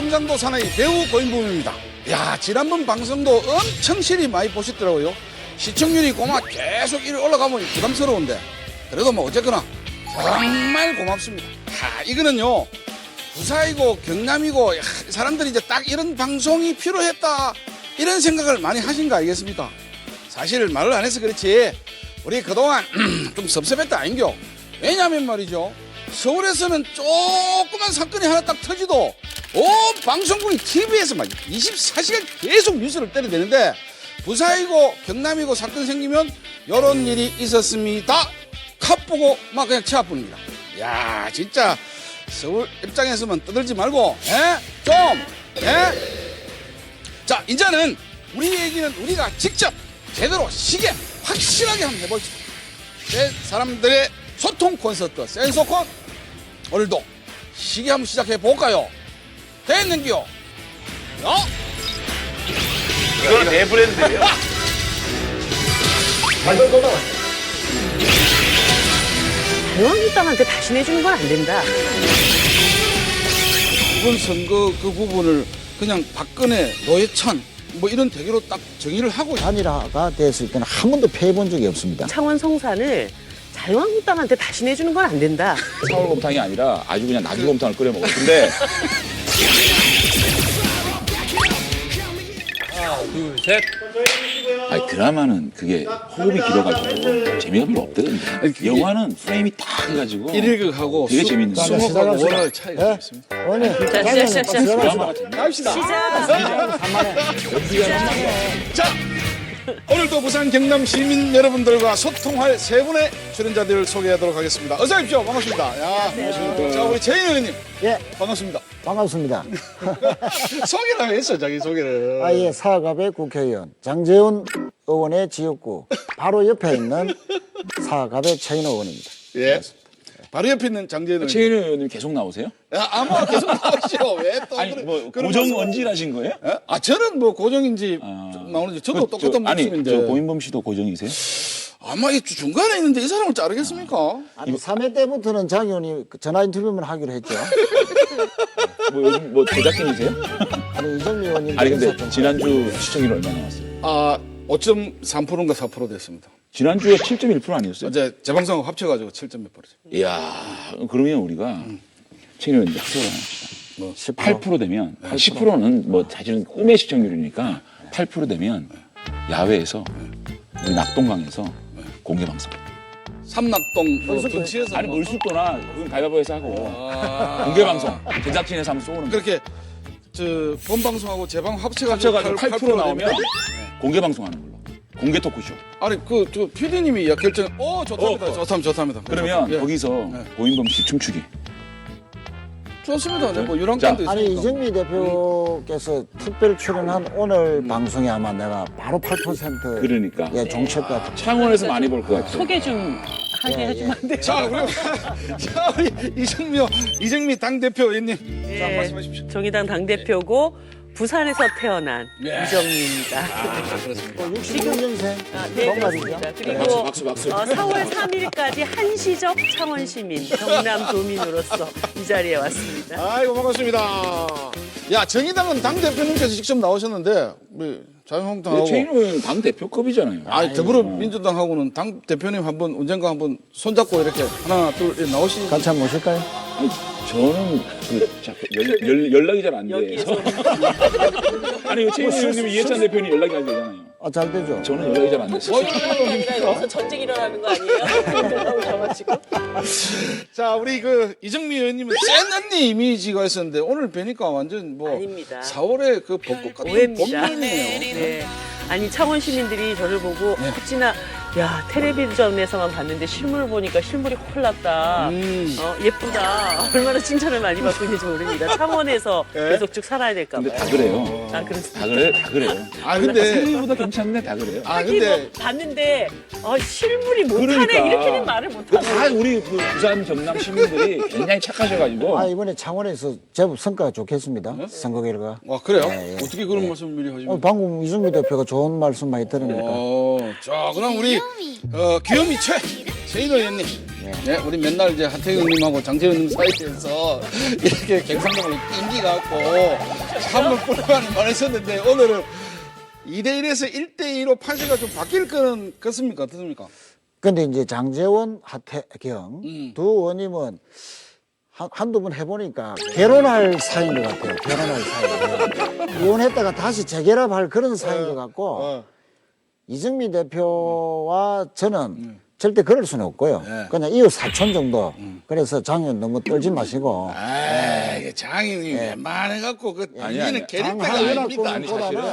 경상도 사나이 배우 고인범입니다. 야, 지난번 방송도 엄청 실이 많이 보셨더라고요. 시청률이 고마 계속 이리 올라가면 부담스러운데 그래도 뭐 어쨌거나 정말 고맙습니다. 이거는요 부사이고 경남이고 사람들이 이제 딱 이런 방송이 필요했다 이런 생각을 많이 하신 거 아니겠습니까? 사실 말을 안 해서 그렇지 우리 그동안 좀 섭섭했다 아닌겨. 왜냐하면 말이죠 서울에서는 조그만 사건이 하나 딱 터지도 온 방송국이 TV에서 막 24시간 계속 뉴스를 때려대는데 부사이고 경남이고 사건 생기면 이런 일이 있었습니다. 컵 보고 막 그냥 치아뿐입니다. 야 진짜 서울 입장에서만 떠들지 말고 자 이제는 우리 얘기는 우리가 직접 제대로 시계 확실하게 한번 해보시죠. 사람들의 소통 콘서트 센서콘 오늘도 시계 한번 시작해 볼까요? 됐는겨? 이거는 내 브랜드예요. 자유한국당한테 다시 내주는 건 안 된다. 이번 선거 그 부분을 그냥 박근혜, 노회찬 뭐 이런 대결로 딱 정의를 하고 단일화가 됐을 때는 한 번도 패해본 적이 없습니다. 창원 성산을 자유한국당한테 다시 내주는 건 안 된다. 사월곰탕이 아니라 아주 그냥 나주곰탕을 끓여 먹을 텐데 하나, 둘, 셋. 아니 드라마는 그게 호흡이 길어가지고 재미가 별로 없거든요. 영화는 프레임이 딱 해가지고 1일극하고 되게 재밌는 거예요. 수목하고 5월 차이가 좀 있습니다. 오늘 시작. 드라마가 재밌는 갑시다. 시작. 자, 오늘도 부산 경남 시민 여러분들과 소통할 세 분의 출연자들을 소개하도록 하겠습니다. 어서 오십시오. 반갑습니다. 야, 반갑습니다. 자, 우리 최인 의원님. 예, 반갑습니다. 반갑습니다. 소개를 했어, 자기 소개를. 예, 사갑의 국회의원 장재훈 의원의 지역구 바로 옆에 있는 사갑의 최인호 의원입니다. 예. 바로 옆에 있는 장재현 의원님. 최인호 의원님 계속 나오세요? 야, 아마 계속 나오시오. 왜 또? 아니 뭐 그런 고정 말씀을- 언질하신 거예요? 예? 저는 뭐 고정인지 좀 나오는지 저도 똑같은 아니 모습인데. 저 고인범 씨도 고정이세요? 아마 이 중간에 있는데 이 사람을 자르겠습니까? 아니, 3회 때부터는 장 의원이 전화 인터뷰만 하기로 했죠. 뭐 요즘 뭐 제작진이세요? 아니, 이정미 의원님. 아니 근데 지난주 시청률 얼마 나왔어요? 5.3%인가 4% 됐습니다. 지난주에 7.1% 아니었어요? 어제 재방송하고 합쳐가지고 7점 몇 %죠. 이야 그러면 우리가 최인호 의원님 합격을 합시다. 뭐 8% 되면 10%는 뭐 사실은 꿈의 시청률이니까 8% 되면 야외에서 우리 낙동강에서 공개 방송. 삼낙동 뭐 근처에서 아니 뭐 물수도나 그건 가위바위보에서 하고 공개 방송 제작진에서 한번 쏘는 거. 그렇게 저 본방송하고 재방 합쳐가지고 8% 나오면 공개 방송하는 걸로. 공개 토크쇼. 아니 저 PD님이 결정. 좋답니다. 좋답니다. 그러면 예. 거기서 고인범 씨 춤추기. 좋습니다. 뭐 유랑감도 있으니까. 아니, 이정미 대표께서 특별 출연한 오늘 방송에 아마 내가 바로 8% 그러니까 예, 종칠 것 같아요. 창원에서 많이 볼 것 같아요. 소개 좀 하게 해주면 안 돼요? 자, 그럼 자 우리 이정미 당 대표 의원님. 자 말씀하십시오. 정의당 당대표고 부산에서 태어난 예. 이정미입니다. 그렇습니다. 66년생 네, 동갑이죠. 그렇습니다. 그리고 박수. 4월 3일까지 한시적 창원 시민, 경남 도민으로서 이 자리에 왔습니다. 아이고 반갑습니다. 야 정의당은 당 대표님께서 직접 나오셨는데 우리 자유한국당하고 최인호 의원 당 대표급이잖아요. 더불어민주당하고는 당 대표님 한번 언젠가 한번 손잡고 이렇게 하나 둘 이렇게 나오시. 같이 한번 모실까요? 아니, 저는 연락이 잘 안 여기에서 돼서. 아니 최인호 의원님이 이해찬 대표님 연락이 안 되잖아요. 잘 되죠. 저는 연락이 잘 안 됐어요. 여기서 전쟁 일어나는 거 아니에요? 오셔가지고. 자 우리 이정미 의원님은 센 언니 이미지가 있었는데 오늘 뵈니까 완전 뭐 아닙니다. 4월에 그 벚꽃 같은 오해입니다. 봄이네요. 네. 아니 창원 시민들이 저를 보고 어찌나 야 텔레비전에서만 봤는데 실물을 보니까 실물이 홀 났다. 예쁘다. 얼마나 칭찬을 많이 받고 있는지 모릅니다. 창원에서 계속 쭉 살아야 될까 근데 봐요. 다 그래요. 아 그렇습니다. 다 그래요. 아 근데 생각보다 괜찮네, 다 그래요. 하긴 뭐 봤는데 실물이 못하네 그러니까. 이렇게는 말을 못하고. 다 우리 부산 경남 시민들이 굉장히 착하셔가지고 이번에 창원에서 제법 성과가 좋겠습니다. 선거 결과. 그래요? 예. 어떻게 그런 말씀 미리 하시면? 방금 이정미 대표가 좋은 말씀 많이 들으니까. 자 그럼 우리 귀요미 최인호 의원님 네, 우리 맨날 이제 하태경님하고 장재현님 사이에서 이렇게 갱상도를 인기가 갖고 한번 꿀만이 많으셨는데 오늘은 2대1에서 1대2로 판세가 좀 바뀔 거는 같습니까? 어떻습니까? 근데 이제 장재원, 하태경 두 의원님은 한두 번 해보니까 결혼할 사이인 것 같아요. 결혼할 사이. 이혼했다가 다시 재결합할 그런 사이인 것 같고 이정미 대표와 저는 절대 그럴 수는 없고요. 그냥 이웃 사촌 정도. 그래서 장은 너무 떨지 마시고. 아, 장인이 웬만해갖고 그 아니야, 이기는 캐릭터가 장하연합 아닙니다. 아니 사실은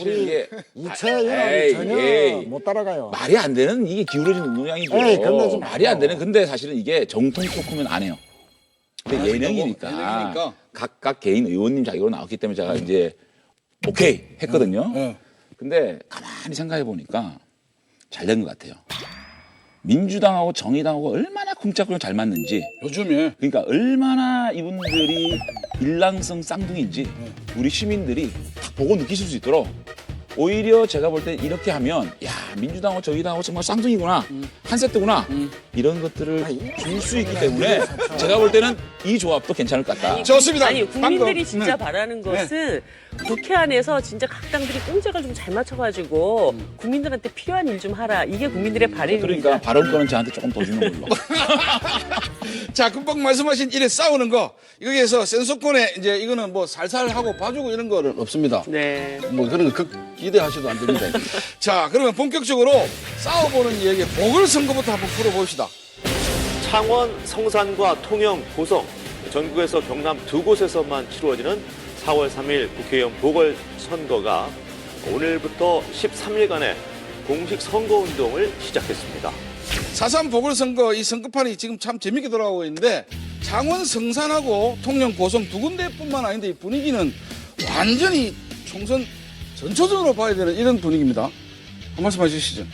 우리 이게 이차 연합이 에이, 전혀 에이. 못 따라가요. 말이 안 되는 이게 기울어진 모양이죠. 에이, 건너지 말이 안 말고. 되는. 근데 사실은 이게 정통 토크면 안 해요. 근데 예능이니까 예능이니까. 각각 개인 의원님 자격으로 나왔기 때문에 제가 이제 오케이 했거든요. 근데 가만히 생각해 보니까 잘 된 것 같아요. 민주당하고 정의당하고 얼마나 쿵짝쿵짝 잘 맞는지, 요즘에 그러니까 얼마나 이분들이 일랑성 쌍둥이인지 우리 시민들이 딱 보고 느끼실 수 있도록 오히려 제가 볼 때 이렇게 하면 야 민주당하고 정의당하고 정말 쌍둥이구나 한 세트구나 이런 것들을 줄 수 있기 때문에 제가 볼 때는 이 조합도 괜찮을 것 같다. 좋습니다. 아니 국민들이 방금, 진짜 바라는 것은 국회 안에서 진짜 각 당들이 꼼짝을 좀 잘 맞춰가지고 국민들한테 필요한 일 좀 하라. 이게 국민들의 바람입니다. 그러니까 발언권은 저한테 조금 더 주는 걸로. 자, 금방 말씀하신 이래 싸우는 거 여기에서 센서권에 이제 이거는 뭐 살살하고 봐주고 이런 거는 없습니다. 네. 뭐 그런 거 기대하셔도 안 됩니다. 자, 그러면 본격적으로 싸워보는 이야기 보궐선거부터 한번 풀어봅시다. 창원, 성산과 통영, 고성, 전국에서 경남 두 곳에서만 치루어지는 4월 3일 국회의원 보궐선거가 오늘부터 13일간의 공식 선거운동을 시작했습니다. 4.3 보궐선거 이 선거판이 지금 참 재밌게 돌아가고 있는데 창원, 성산하고 통영, 고성 두 군데뿐만 아닌데 이 분위기는 완전히 총선 전초전으로 봐야 되는 이런 분위기입니다. 한 말씀 해주시죠.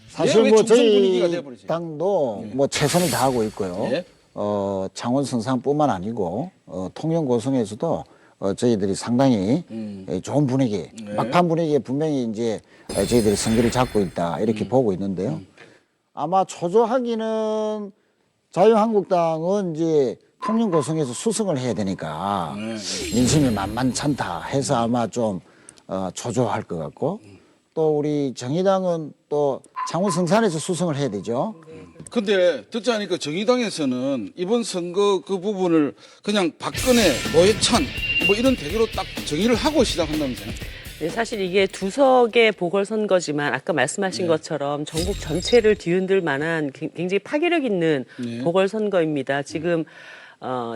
사실 왜 뭐 총선 분위기가 저희 돼버리지? 당도 뭐 최선을 다하고 있고요. 예. 창원 성산뿐만 아니고 통영 고성에서도 저희들이 상당히 좋은 분위기, 막판 분위기에 분명히 이제 저희들이 선기를 잡고 있다 이렇게 보고 있는데요. 아마 초조하기는 자유한국당은 이제 통영 고성에서 수성을 해야 되니까 민심이 만만찮다 해서 아마 좀 초조할 것 같고 또 우리 정의당은 또 창원 성산에서 수성을 해야 되죠. 근데 듣지 않으니까 정의당에서는 이번 선거 그 부분을 그냥 박근혜, 노회찬 뭐 이런 대결로 딱 정의를 하고 시작한다면서요? 네, 사실 이게 두석의 보궐선거지만 아까 말씀하신 것처럼 전국 전체를 뒤흔들 만한 굉장히 파괴력 있는 보궐선거입니다. 지금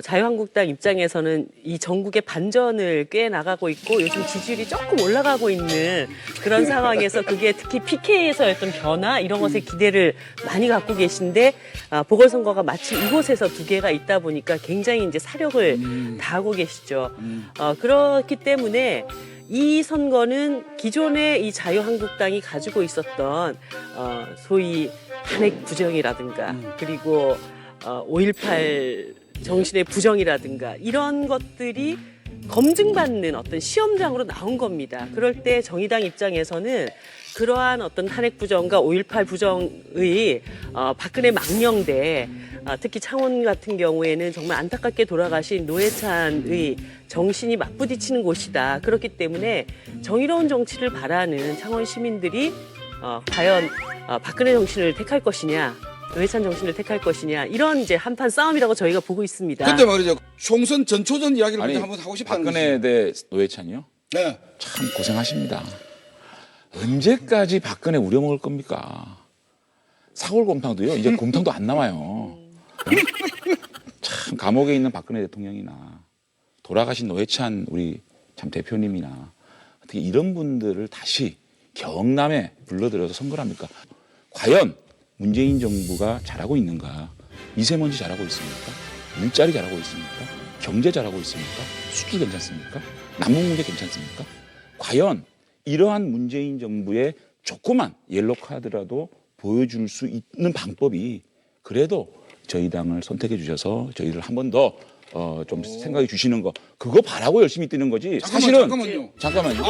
자유한국당 입장에서는 이 전국의 반전을 꽤 나가고 있고 요즘 지지율이 조금 올라가고 있는 그런 상황에서 그게 특히 PK에서였던 변화 이런 것에 기대를 많이 갖고 계신데 보궐선거가 마침 이곳에서 두 개가 있다 보니까 굉장히 이제 사력을 다하고 계시죠. 그렇기 때문에 이 선거는 기존의 이 자유한국당이 가지고 있었던 소위 탄핵 부정이라든가 그리고 5.18 정신의 부정이라든가 이런 것들이 검증받는 어떤 시험장으로 나온 겁니다. 그럴 때 정의당 입장에서는 그러한 어떤 탄핵 부정과 5.18 부정의 박근혜 망령대 특히 창원 같은 경우에는 정말 안타깝게 돌아가신 노회찬의 정신이 맞부딪히는 곳이다. 그렇기 때문에 정의로운 정치를 바라는 창원 시민들이 과연 박근혜 정신을 택할 것이냐 노회찬 정신을 택할 것이냐 이런 이제 한판 싸움이라고 저희가 보고 있습니다. 근데 말이죠. 총선 전초전 이야기를 아니, 한번 하고 싶다는 박근혜 대 노회찬이요? 네. 참 고생하십니다. 언제까지 박근혜 우려먹을 겁니까? 사골곰탕도요. 이제 곰탕도 안 남아요. 참 감옥에 있는 박근혜 대통령이나 돌아가신 노회찬 우리 참 대표님이나 어떻게 이런 분들을 다시 경남에 불러들여서 선거를 합니까? 과연 문재인 정부가 잘하고 있는가? 미세먼지 잘하고 있습니까? 일자리 잘하고 있습니까? 경제 잘하고 있습니까? 수출 괜찮습니까? 남북 문제 괜찮습니까? 과연 이러한 문재인 정부의 조그만 옐로 카드라도 보여줄 수 있는 방법이 그래도 저희 당을 선택해 주셔서 저희를 한 번 더 좀 생각해 주시는 거 그거 바라고 열심히 뛰는 거지. 사실은 잠깐만요. 잠깐만요.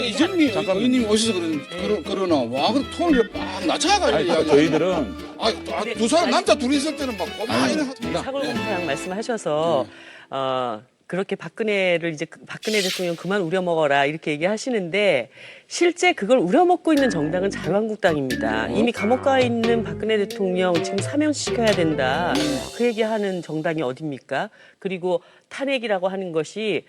이정미 잠깐만요. 의원님이 오셔서 그러나 와, 그 톤을 막 낮춰가지고 아니, 이야기. 저희들은 두 사람 남자 둘이 있을 때는 막 고마 이래. 사골곰탕 말씀하셔서 그렇게 박근혜를 이제 박근혜 대통령 그만 우려먹어라 이렇게 얘기하시는데 실제 그걸 우려먹고 있는 정당은 자유한국당입니다. 이미 감옥 가 있는 박근혜 대통령 지금 사면시켜야 된다. 그 얘기하는 정당이 어딥니까? 그리고 탄핵이라고 하는 것이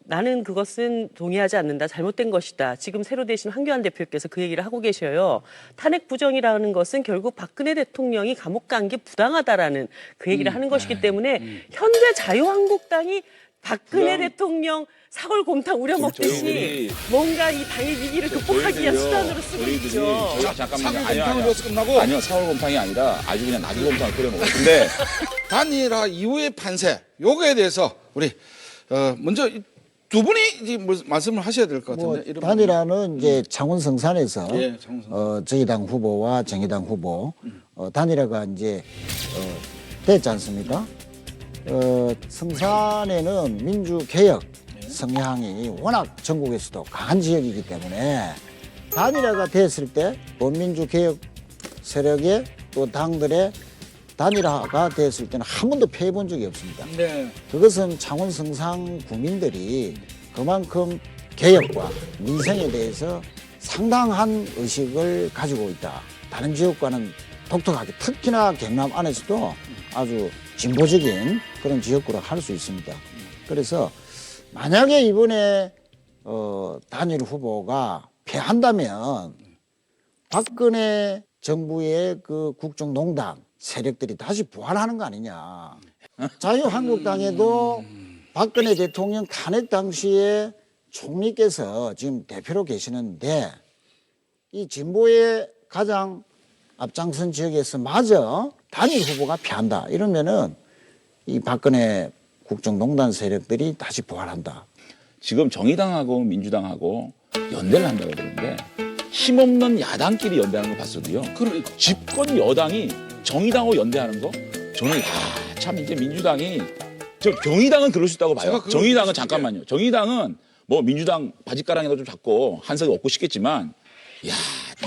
나는 그것은 동의하지 않는다. 잘못된 것이다. 지금 새로 되신 황교안 대표께서 그 얘기를 하고 계셔요. 탄핵 부정이라는 것은 결국 박근혜 대통령이 감옥 간 게 부당하다라는 그 얘기를 하는 것이기 때문에 현재 자유한국당이 박근혜 대통령 사골곰탕 우려먹듯이 저희들이- 뭔가 이 당의 위기를 극복하기 위한 수단으로 쓰고 있죠. 잠깐만요. 사골곰탕으로 해서 끝나고 아니요, 사골곰탕이 아니라 아주 그냥 나주곰탕을 끓여 먹어요. 근데 단일화 이후의 판세 요거에 대해서 우리 먼저 두 분이 이제 말씀을 하셔야 될 것 뭐 같은데. 이런 단일화는 이제 창원 성산에서 예, 창원 성산. 저희 당 후보와 정의당 후보 단일화가 이제 됐지 않습니까? 성산에는 민주개혁 성향이 워낙 전국에서도 강한 지역이기 때문에 단일화가 됐을 때 범민주개혁 세력의 또 당들의 단일화가 됐을 때는 한 번도 패해 본 적이 없습니다. 네. 그것은 창원 성산 구민들이 그만큼 개혁과 민생에 대해서 상당한 의식을 가지고 있다. 다른 지역과는 독특하게 특히나 경남 안에서도 아주 진보적인 그런 지역구로 할 수 있습니다. 그래서 만약에 이번에 단일 후보가 패한다면 박근혜 정부의 그 국정농단 세력들이 다시 부활하는 거 아니냐. 자유한국당에도 박근혜 대통령 탄핵 당시에 총리께서 지금 대표로 계시는데 이 진보의 가장 앞장선 지역에서 마저 단일 후보가 패한다. 이러면은 이 박근혜 국정농단 세력들이 다시 부활한다. 지금 정의당하고 민주당하고 연대를 한다고 그러는데 힘없는 야당끼리 연대하는 거 봤어도요. 그러니까. 집권 여당이 정의당하고 연대하는 거 저는 참 이제 민주당이 저 정의당은 그럴 수 있다고 봐요. 제가 그걸 정의당은 보고 잠깐만요. 정의당은 뭐 민주당 바짓가랑이라도 좀 잡고 한석이 얻고 싶겠지만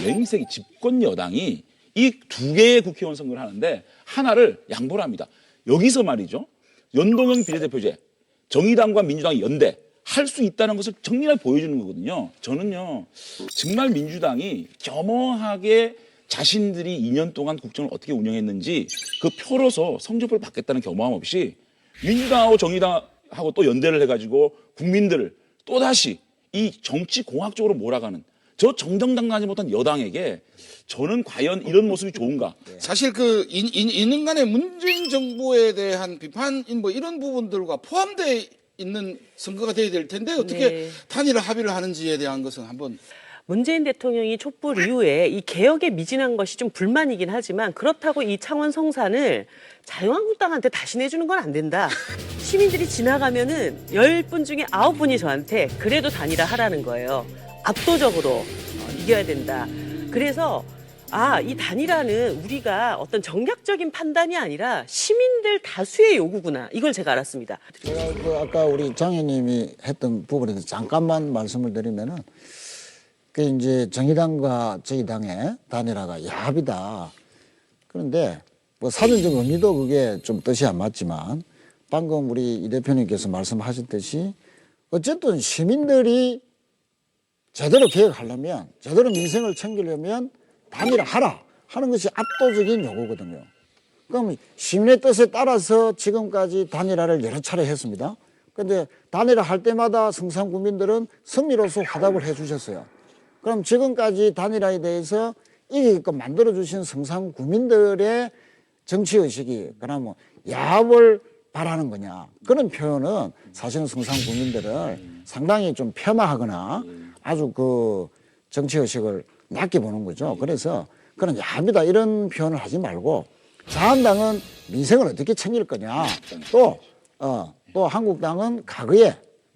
내 인생이 집권 여당이 이 두 개의 국회의원 선거를 하는데 하나를 양보를 합니다. 여기서 말이죠. 연동형 비례대표제 정의당과 민주당이 연대 할 수 있다는 것을 정밀하게 보여주는 거거든요. 저는요 정말 민주당이 겸허하게 자신들이 2년 동안 국정을 어떻게 운영했는지 그 표로서 성적표를 받겠다는 겸허함 없이 민주당하고 정의당하고 또 연대를 해가지고 국민들을 또다시 이 정치 공학적으로 몰아가는 저 정정당당하지 못한 여당에게 저는 과연 이런 모습이 좋은가? 사실 그 2년간의 문재인 정부에 대한 비판 뭐 이런 부분들과 포함되어 있는 선거가 돼야 될 텐데 어떻게 네. 단일화 합의를 하는지에 대한 것은 한번 문재인 대통령이 촛불 이후에 이 개혁에 미진한 것이 좀 불만이긴 하지만 그렇다고 이 창원 성산을 자유한국당한테 다시 내주는 건 안 된다. 시민들이 지나가면은 10분 중에 9분이 저한테 그래도 단일화 하라는 거예요. 압도적으로 이겨야 된다. 그래서 이 단일화는 우리가 어떤 정략적인 판단이 아니라 시민들 다수의 요구구나. 이걸 제가 알았습니다. 제가 그 아까 우리 장 의원님이 했던 부분에 대해서 잠깐만 말씀을 드리면은 그 이제 정의당과 저희 당의 단일화가 야합이다. 그런데 뭐 사전적 의미도 그게 좀 뜻이 안 맞지만 방금 우리 이 대표님께서 말씀하셨듯이 어쨌든 시민들이 제대로 개혁하려면 제대로 민생을 챙기려면 단일화하라 하는 것이 압도적인 요구거든요. 그럼 시민의 뜻에 따라서 지금까지 단일화를 여러 차례 했습니다. 그런데 단일화 할 때마다 성산 구민들은 승리로서 화답을 해 주셨어요. 그럼 지금까지 단일화에 대해서 이기게끔 만들어주신 성산 구민들의 정치의식이 그러면 야합을 바라는 거냐. 그런 표현은 사실은 성산 구민들을 상당히 좀 폄하하거나 아주 그 정치의식을 낮게 보는 거죠. 그래서 그런 야합이다 이런 표현을 하지 말고 자한당은 민생을 어떻게 챙길 거냐. 또 한국당은 과거에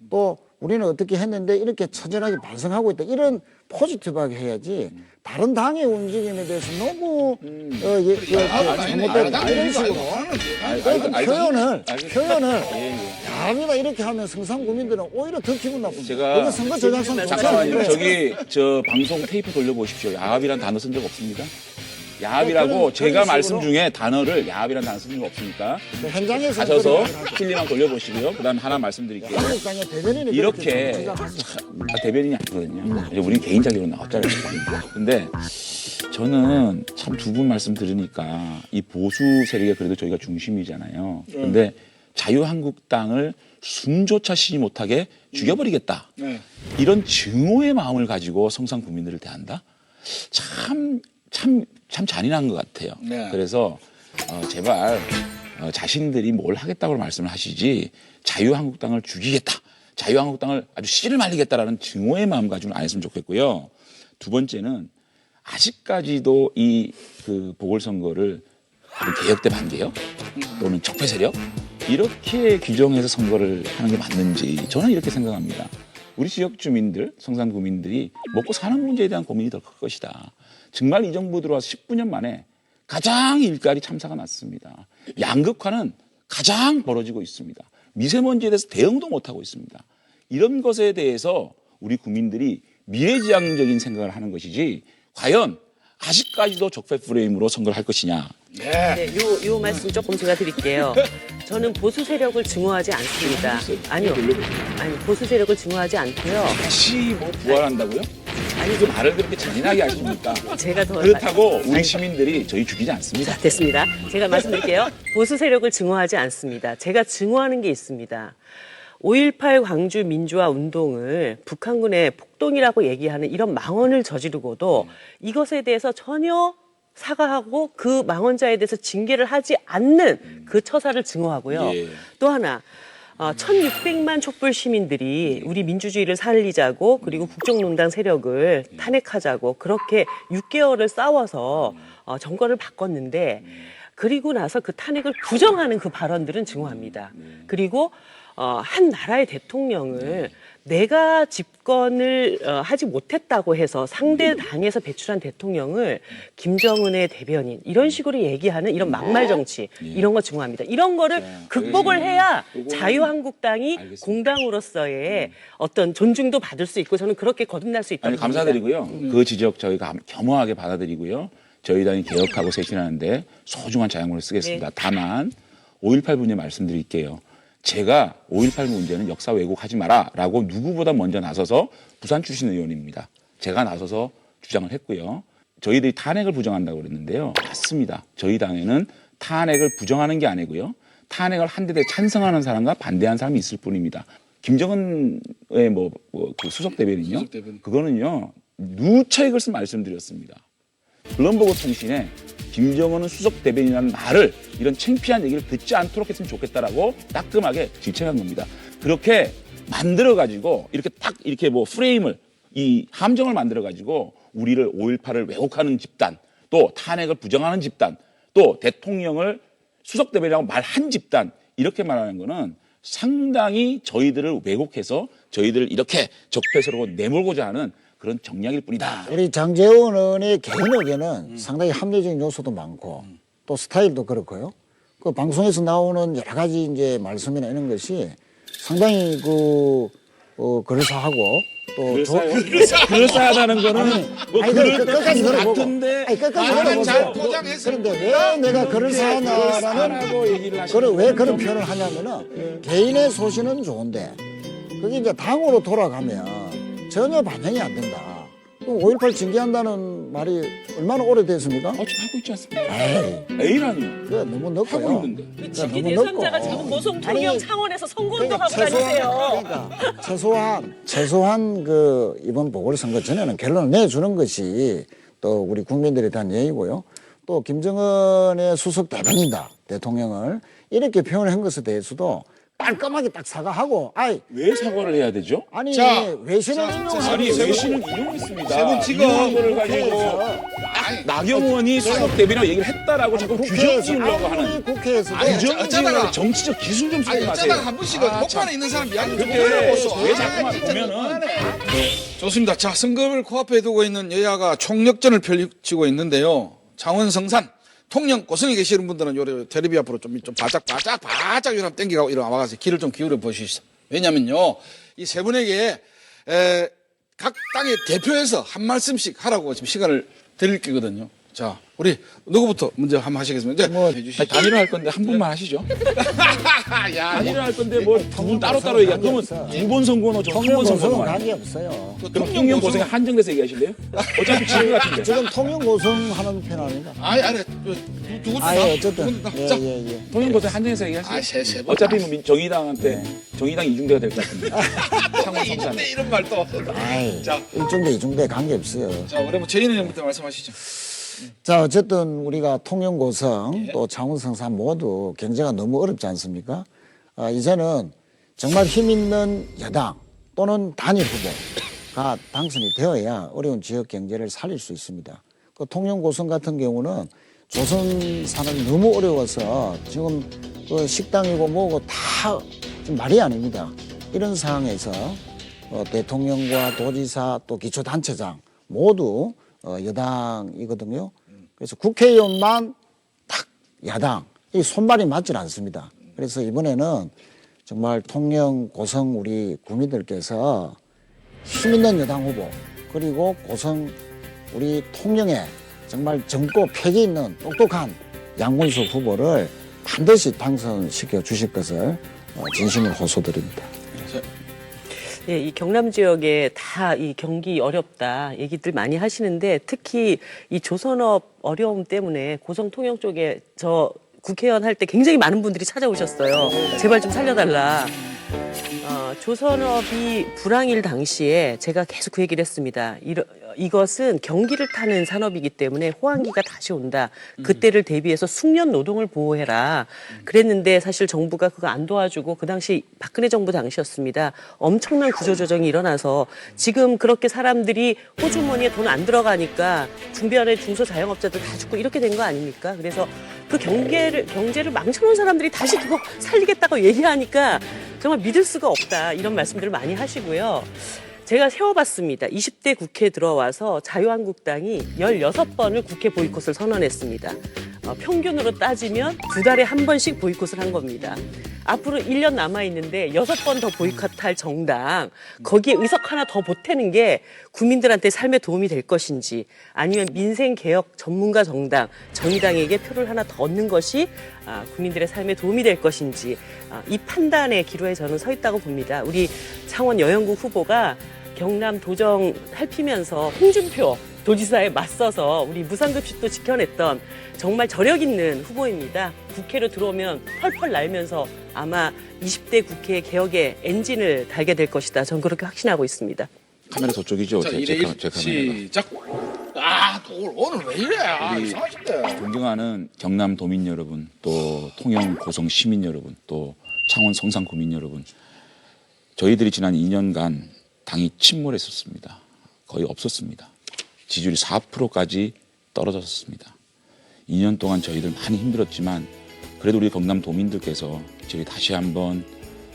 또 우리는 어떻게 했는데 이렇게 처절하게 반성하고 있다. 이런 포지티브하게 해야지 다른 당의 움직임에 대해서 너무 잘못된 이런 식으로 표현을 야합니다 이렇게 하면 성산 국민들은 오히려 더 기분 나쁩니다. 제가 이거 선거 저작성 잠깐만요. 저기 저 방송 테이프 돌려보십시오. 야합이란 단어 쓴 적 없습니다. 야합이라고 제가 말씀 중에 단어를 야합이란 단어 쓴 적 없으니까 현장에서 가셔서 필리만 돌려보시고요. 그다음 하나 말씀드릴게요. 한국당의 대변인이 이렇게 대변인이 아니거든요. 이제 우리는 개인 자격으로 나왔잖아요. 근데 저는 참 두 분 말씀 들으니까 이 보수 세력이 그래도 저희가 중심이잖아요. 근데 자유한국당을 숨조차 쉬지 못하게 죽여버리겠다. 이런 증오의 마음을 가지고 성산 국민들을 대한다. 참 잔인한 것 같아요. 네. 그래서 제발 자신들이 뭘 하겠다고 말씀을 하시지 자유한국당을 죽이겠다. 자유한국당을 아주 씨를 말리겠다라는 증오의 마음 가지고는 안 했으면 좋겠고요. 두 번째는 아직까지도 이 그 보궐선거를 개혁대 반대요? 또는 적폐 세력? 이렇게 규정해서 선거를 하는 게 맞는지 저는 이렇게 생각합니다. 우리 지역 주민들, 성산 구민들이 먹고 사는 문제에 대한 고민이 더 클 것이다. 정말 이 정부 들어와서 19년 만에 가장 일자리 참사가 났습니다. 양극화는 가장 벌어지고 있습니다. 미세먼지에 대해서 대응도 못하고 있습니다. 이런 것에 대해서 우리 국민들이 미래지향적인 생각을 하는 것이지 과연 아직까지도 적폐 프레임으로 선거를 할 것이냐. 네, 요 말씀 조금 제가 드릴게요. 저는 보수 세력을 증오하지 않습니다. 아니요. 아니, 보수 세력을 증오하지 않고요. 다시 뭐 부활한다고요? 아니, 그 말을 그렇게 잔인하게 하십니까? 제가 더 그렇다고 우리 시민들이 저희 죽이지 않습니다. 자, 됐습니다. 제가 말씀드릴게요. 보수 세력을 증오하지 않습니다. 제가 증오하는 게 있습니다. 5.18 광주 민주화 운동을 북한군의 폭동이라고 얘기하는 이런 망언을 저지르고도 이것에 대해서 전혀 사과하고 그 망언자에 대해서 징계를 하지 않는 그 처사를 증오하고요. 예. 또 하나 1600만 촛불 시민들이 우리 민주주의를 살리자고 그리고 국정농단 세력을 탄핵하자고 그렇게 6개월을 싸워서 정권을 바꿨는데 그리고 나서 그 탄핵을 부정하는 그 발언들은 증오합니다. 그리고 한 나라의 대통령을 내가 집권을 하지 못했다고 해서 상대 당에서 배출한 대통령을 김정은의 대변인 이런 식으로 얘기하는 이런 막말 정치 이런 거 증오합니다. 이런 거를 극복을 해야 자유한국당이 공당으로서의 어떤 존중도 받을 수 있고 저는 그렇게 거듭날 수 있다고 아니, 봅니다. 감사드리고요. 그 지적 저희가 겸허하게 받아들이고요. 저희 당이 개혁하고 쇄신하는데 소중한 자양분을 쓰겠습니다. 네. 다만 5.18 문제 말씀드릴게요. 제가 5.18 문제는 역사 왜곡하지 마라 라고 누구보다 먼저 나서서 부산 출신 의원입니다. 제가 나서서 주장을 했고요. 저희들이 탄핵을 부정한다고 그랬는데요. 맞습니다. 저희 당에는 탄핵을 부정하는 게 아니고요. 탄핵을 한 대 찬성하는 사람과 반대하는 사람이 있을 뿐입니다. 김정은의 그 수석 대변인요. 그거는요. 누차 이것을 말씀드렸습니다. 블룸버그 통신에 김정은은 수석 대변인이라는 말을 이런 창피한 얘기를 듣지 않도록 했으면 좋겠다라고 따끔하게 질책한 겁니다. 그렇게 만들어가지고 이렇게 딱 이렇게 프레임을 이 함정을 만들어가지고 우리를 5.18을 왜곡하는 집단 또 탄핵을 부정하는 집단 또 대통령을 수석 대변인이라고 말한 집단 이렇게 말하는 거는 상당히 저희들을 왜곡해서 저희들을 이렇게 적폐세로 내몰고자 하는 그런 정략일 뿐이다. 우리 장제원 의원의 개인에게는 상당히 합리적인 요소도 많고 또 스타일도 그렇고요. 그 방송에서 나오는 여러 가지 이제 말씀이나 이런 것이 상당히 그럴싸하고 또 그럴싸하다는 거는 끝까지 들어보고 같은데 끝까지 말은 잘 들어보고 포장해서 그런데 왜 내가 그럴싸하냐라는 얘기를 하시는 왜 그런 표현을 하냐면은 개인의 소신은 좋은데 그게 이제 당으로 돌아가면 전혀 반영이 안 된다. 그럼 5.18 징계한다는 말이 얼마나 오래됐습니까? 지금 하고 있지 않습니까? 에이, A라니요. 그거 너무 늦고요. 하고 있는데. 그 그러니까 징계 너무 대상자가 늦고. 지금 모성 통영 아니, 창원에서 선거운동 그러니까 하고 다니세요. 최소한 그 이번 보궐선거 전에는 결론을 내주는 것이 또 우리 국민들에 대한 예의고요. 또 김정은의 수석 대변인다 대통령을 이렇게 표현한 것에 대해서도 깔끔하게 딱 사과하고, 아이, 왜 사과를 해야 되죠? 아니, 자, 외신을 자, 인용하고. 아니 세 분- 외신은 인용했습니다. 세 분 지금 인용한 거를 가지고 국회에서, 나경원이 수석 대변이라고 얘기를 했다라고 자꾸 규정 지으려고 아무리 하는 국회에서도 아니, 규정 어쩌다가- 지으려고 정치적 기술 좀 쓰지 아니 마세요. 어쩌다가 한 번씩은 목판에 있는 사람 이야기 좀 그때 들어보소. 왜 자꾸만 보면은 좋습니다. 자, 선거를 코앞에 두고 있는 여야가 총력전을 펼치고 있는데요. 창원 성산 통영 고성에 계시는 분들은 요래 텔레비 앞으로 좀 바짝 이러면 땡기고 이러 와가지고 귀를 좀 기울여 보시죠. 왜냐면요, 이 세 분에게 각 당의 대표에서 한 말씀씩 하라고 지금 시간을 드릴 거거든요. 자, 우리 누구부터 먼저 한번 하시겠습니다. 이제 뭐, 해주시죠. 아니, 단일화 할 건데 한 분만 하시죠. 야, 단일화 할 건데 뭐 두 분 따로따로 얘기하 그러면 두 번 선거는 좀 한 통영 번 선거는 고성은 안 관계 없어요. 그럼 통영 고성에 한정돼서 얘기하실래요? 어차피 지금 같은데. 지금 통영 고성 하는 편 아닌가? 아니, 누구 아예 어쨌든 자, 예. 통영 고성 한정해서 얘기하세요. 아, 세 분. 어차피 뭐 정의당한테 정의당 이중대가 될 것 같은데. 창원 성산. 이중대 이런 말도. 아이, 자. 일중대 이중대 관계 없어요. 자, 우리 뭐 제인의 형부터 말씀하시죠. 자, 어쨌든 우리가 통영 고성 또 창원 성산 모두 경제가 너무 어렵지 않습니까? 이제는 정말 힘 있는 여당 또는 단일 후보가 당선이 되어야 어려운 지역 경제를 살릴 수 있습니다. 그 통영 고성 같은 경우는 조선사는 너무 어려워서 지금 그 식당이고 뭐고 다 지금 말이 아닙니다. 이런 상황에서 대통령과 도지사 또 기초단체장 모두 여당이거든요. 그래서 국회의원만 딱 야당, 이 손발이 맞질 않습니다. 그래서 이번에는 정말 통영 고성 우리 국민들께서 힘 있는 여당 후보 그리고 고성 우리 통영에 정말 젊고 패기 있는 똑똑한 양문수 후보를 반드시 당선시켜 주실 것을 진심으로 호소드립니다. 예, 이 경남 지역에 다 이 경기 어렵다 얘기들 많이 하시는데 특히 이 조선업 어려움 때문에 고성 통영 쪽에 저 국회의원 할 때 굉장히 많은 분들이 찾아오셨어요. 제발 좀 살려달라. 조선업이 불황일 당시에 제가 계속 그 얘기를 했습니다. 이것은 경기를 타는 산업이기 때문에 호황기가 다시 온다. 그때를 대비해서 숙련 노동을 보호해라. 그랬는데 사실 정부가 그거 안 도와주고 그 당시 박근혜 정부 당시였습니다. 엄청난 구조조정이 일어나서 지금 그렇게 사람들이 호주머니에 돈 안 들어가니까 중변의 중소자영업자들 다 죽고 이렇게 된 거 아닙니까? 그래서 그 경제를 망쳐놓은 사람들이 다시 그거 살리겠다고 얘기하니까 정말 믿을 수가 없다. 이런 말씀들을 많이 하시고요. 제가 세워봤습니다. 20대 국회에 들어와서 자유한국당이 16번을 국회 보이콧을 선언했습니다. 평균으로 따지면 2달에 한 번씩 보이콧을 한 겁니다. 앞으로 1년 남아있는데 6번 더 보이콧할 정당, 거기에 의석 하나 더 보태는 게 국민들한테 삶에 도움이 될 것인지 아니면 민생개혁 전문가 정당, 정의당에게 표를 하나 더 얻는 것이 국민들의 삶에 도움이 될 것인지 이 판단의 기로에 저는 서 있다고 봅니다. 우리 창원 여영국 후보가 경남 도정 살피면서 홍준표 도지사에 맞서서 우리 무상급식도 지켜냈던 정말 저력 있는 후보입니다. 국회로 들어오면 펄펄 날면서 아마 20대 국회 개혁의 엔진을 달게 될 것이다. 저는 그렇게 확신하고 있습니다. 카메라 저쪽이죠. 자, 제 1회 카메라가. 시작. 아, 오늘 왜 이래? 이상하신데. 존경하는 경남 도민 여러분, 또 통영 고성 시민 여러분, 또 창원 성산 구민 여러분, 저희들이 지난 2년간 당이 침몰했었습니다. 거의 없었습니다. 지지율이 4%까지 떨어졌습니다. 2년 동안 저희들 많이 힘들었지만 그래도 우리 경남 도민들께서 저희 다시 한번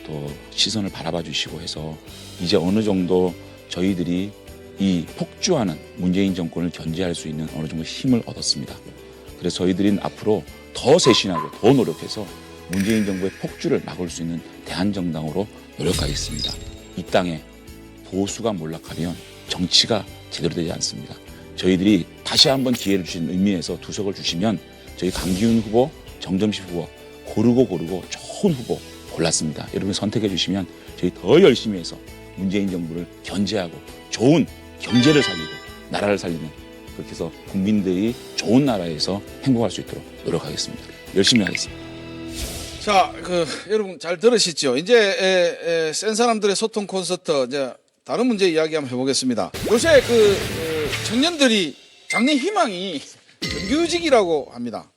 또 시선을 바라봐 주시고 해서 이제 어느 정도 저희들이 이 폭주하는 문재인 정권을 견제할 수 있는 어느 정도 힘을 얻었습니다. 그래서 저희들은 앞으로 더 쇄신하고 더 노력해서 문재인 정부의 폭주를 막을 수 있는 대한정당으로 노력하겠습니다. 이 땅에 보수가 몰락하면 정치가 제대로 되지 않습니다. 저희들이 다시 한번 기회를 주신 의미에서 두석을 주시면 저희 강기훈 후보, 정점식 후보 고르고 좋은 후보 골랐습니다. 여러분 선택해 주시면 저희 더 열심히 해서 문재인 정부를 견제하고 좋은 경제를 살리고 나라를 살리는 그렇게 해서 국민들이 좋은 나라에서 행복할 수 있도록 노력하겠습니다. 열심히 하겠습니다. 자, 여러분 잘 들으시죠? 이제 센 사람들의 소통 콘서트 이제 다른 문제 이야기 한번 해보겠습니다. 요새 청년들이 장래 희망이 정규직이라고 합니다.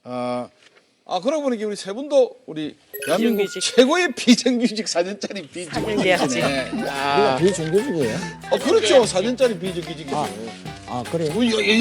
그러고 보니까 우리 세 분도 우리 대한민국 비정규직. 최고의 비정규직 4년짜리 사년제약직. 비정규직이네. 우리가 비정규직이에요. 그렇죠. 4년짜리 비정규직이죠. 아 그래요?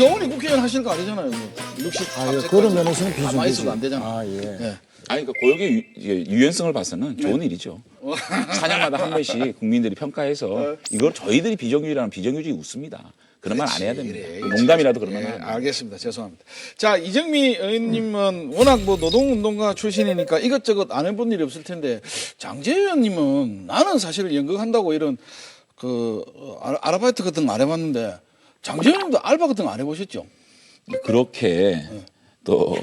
영원히 국회의원 하시는 거 아니잖아요. 60. 아, 예. 그런 면에서는 가만히 비정규직. 있어도 안 되잖아. 아 예. 네. 아니, 그러니까 고역의 유연성을 봐서는 좋은 일이죠. 4년마다 한 번씩 국민들이 평가해서 이걸 저희들이 비정규직이라는 비정규직이 웃습니다. 그런 말 안 해야 됩니다. 그래. 농담이라도 그런 말 예, 하면 안 돼요. 알겠습니다. 죄송합니다. 자, 이정미 의원님은 워낙 뭐 노동운동가 출신이니까 이것저것 안 해본 일이 없을 텐데, 장재 의원님은 나는 사실 연극한다고 이런 아르바이트 같은 거 안 해봤는데, 장재 의원님도 알바 같은 거 안 해보셨죠? 그렇게 또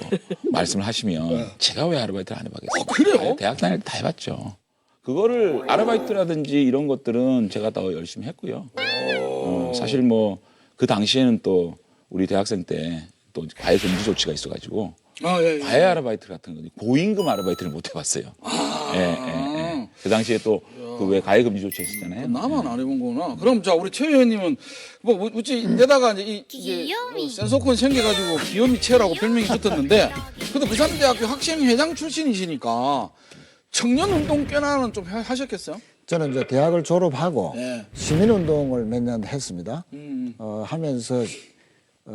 말씀을 하시면 제가 왜 아르바이트를 안 해봤겠어요? 그래요? 대학 다닐 때 다 해봤죠. 그거를 아르바이트라든지 이런 것들은 제가 더 열심히 했고요. 사실 뭐 그 당시에는 또 우리 대학생 때 또 과외 금지 조치가 있어가지고 예. 과외 아르바이트 같은 거 고임금 아르바이트를 못 해봤어요. 예. 그 당시에 또 그 왜 과외 금지 조치 있었잖아요. 나만 안 해본 거구나. 그럼 자, 우리 최 의원님은 뭐 어찌 내다가 이제 센서콘 생겨가지고 귀요미 채라고 별명이 붙었는데, 근데 부산대학교 학생회장 출신이시니까 청년운동 꽤나는 좀 하셨겠어요? 저는 이제 대학을 졸업하고 네. 시민운동을 몇 년 했습니다. 하면서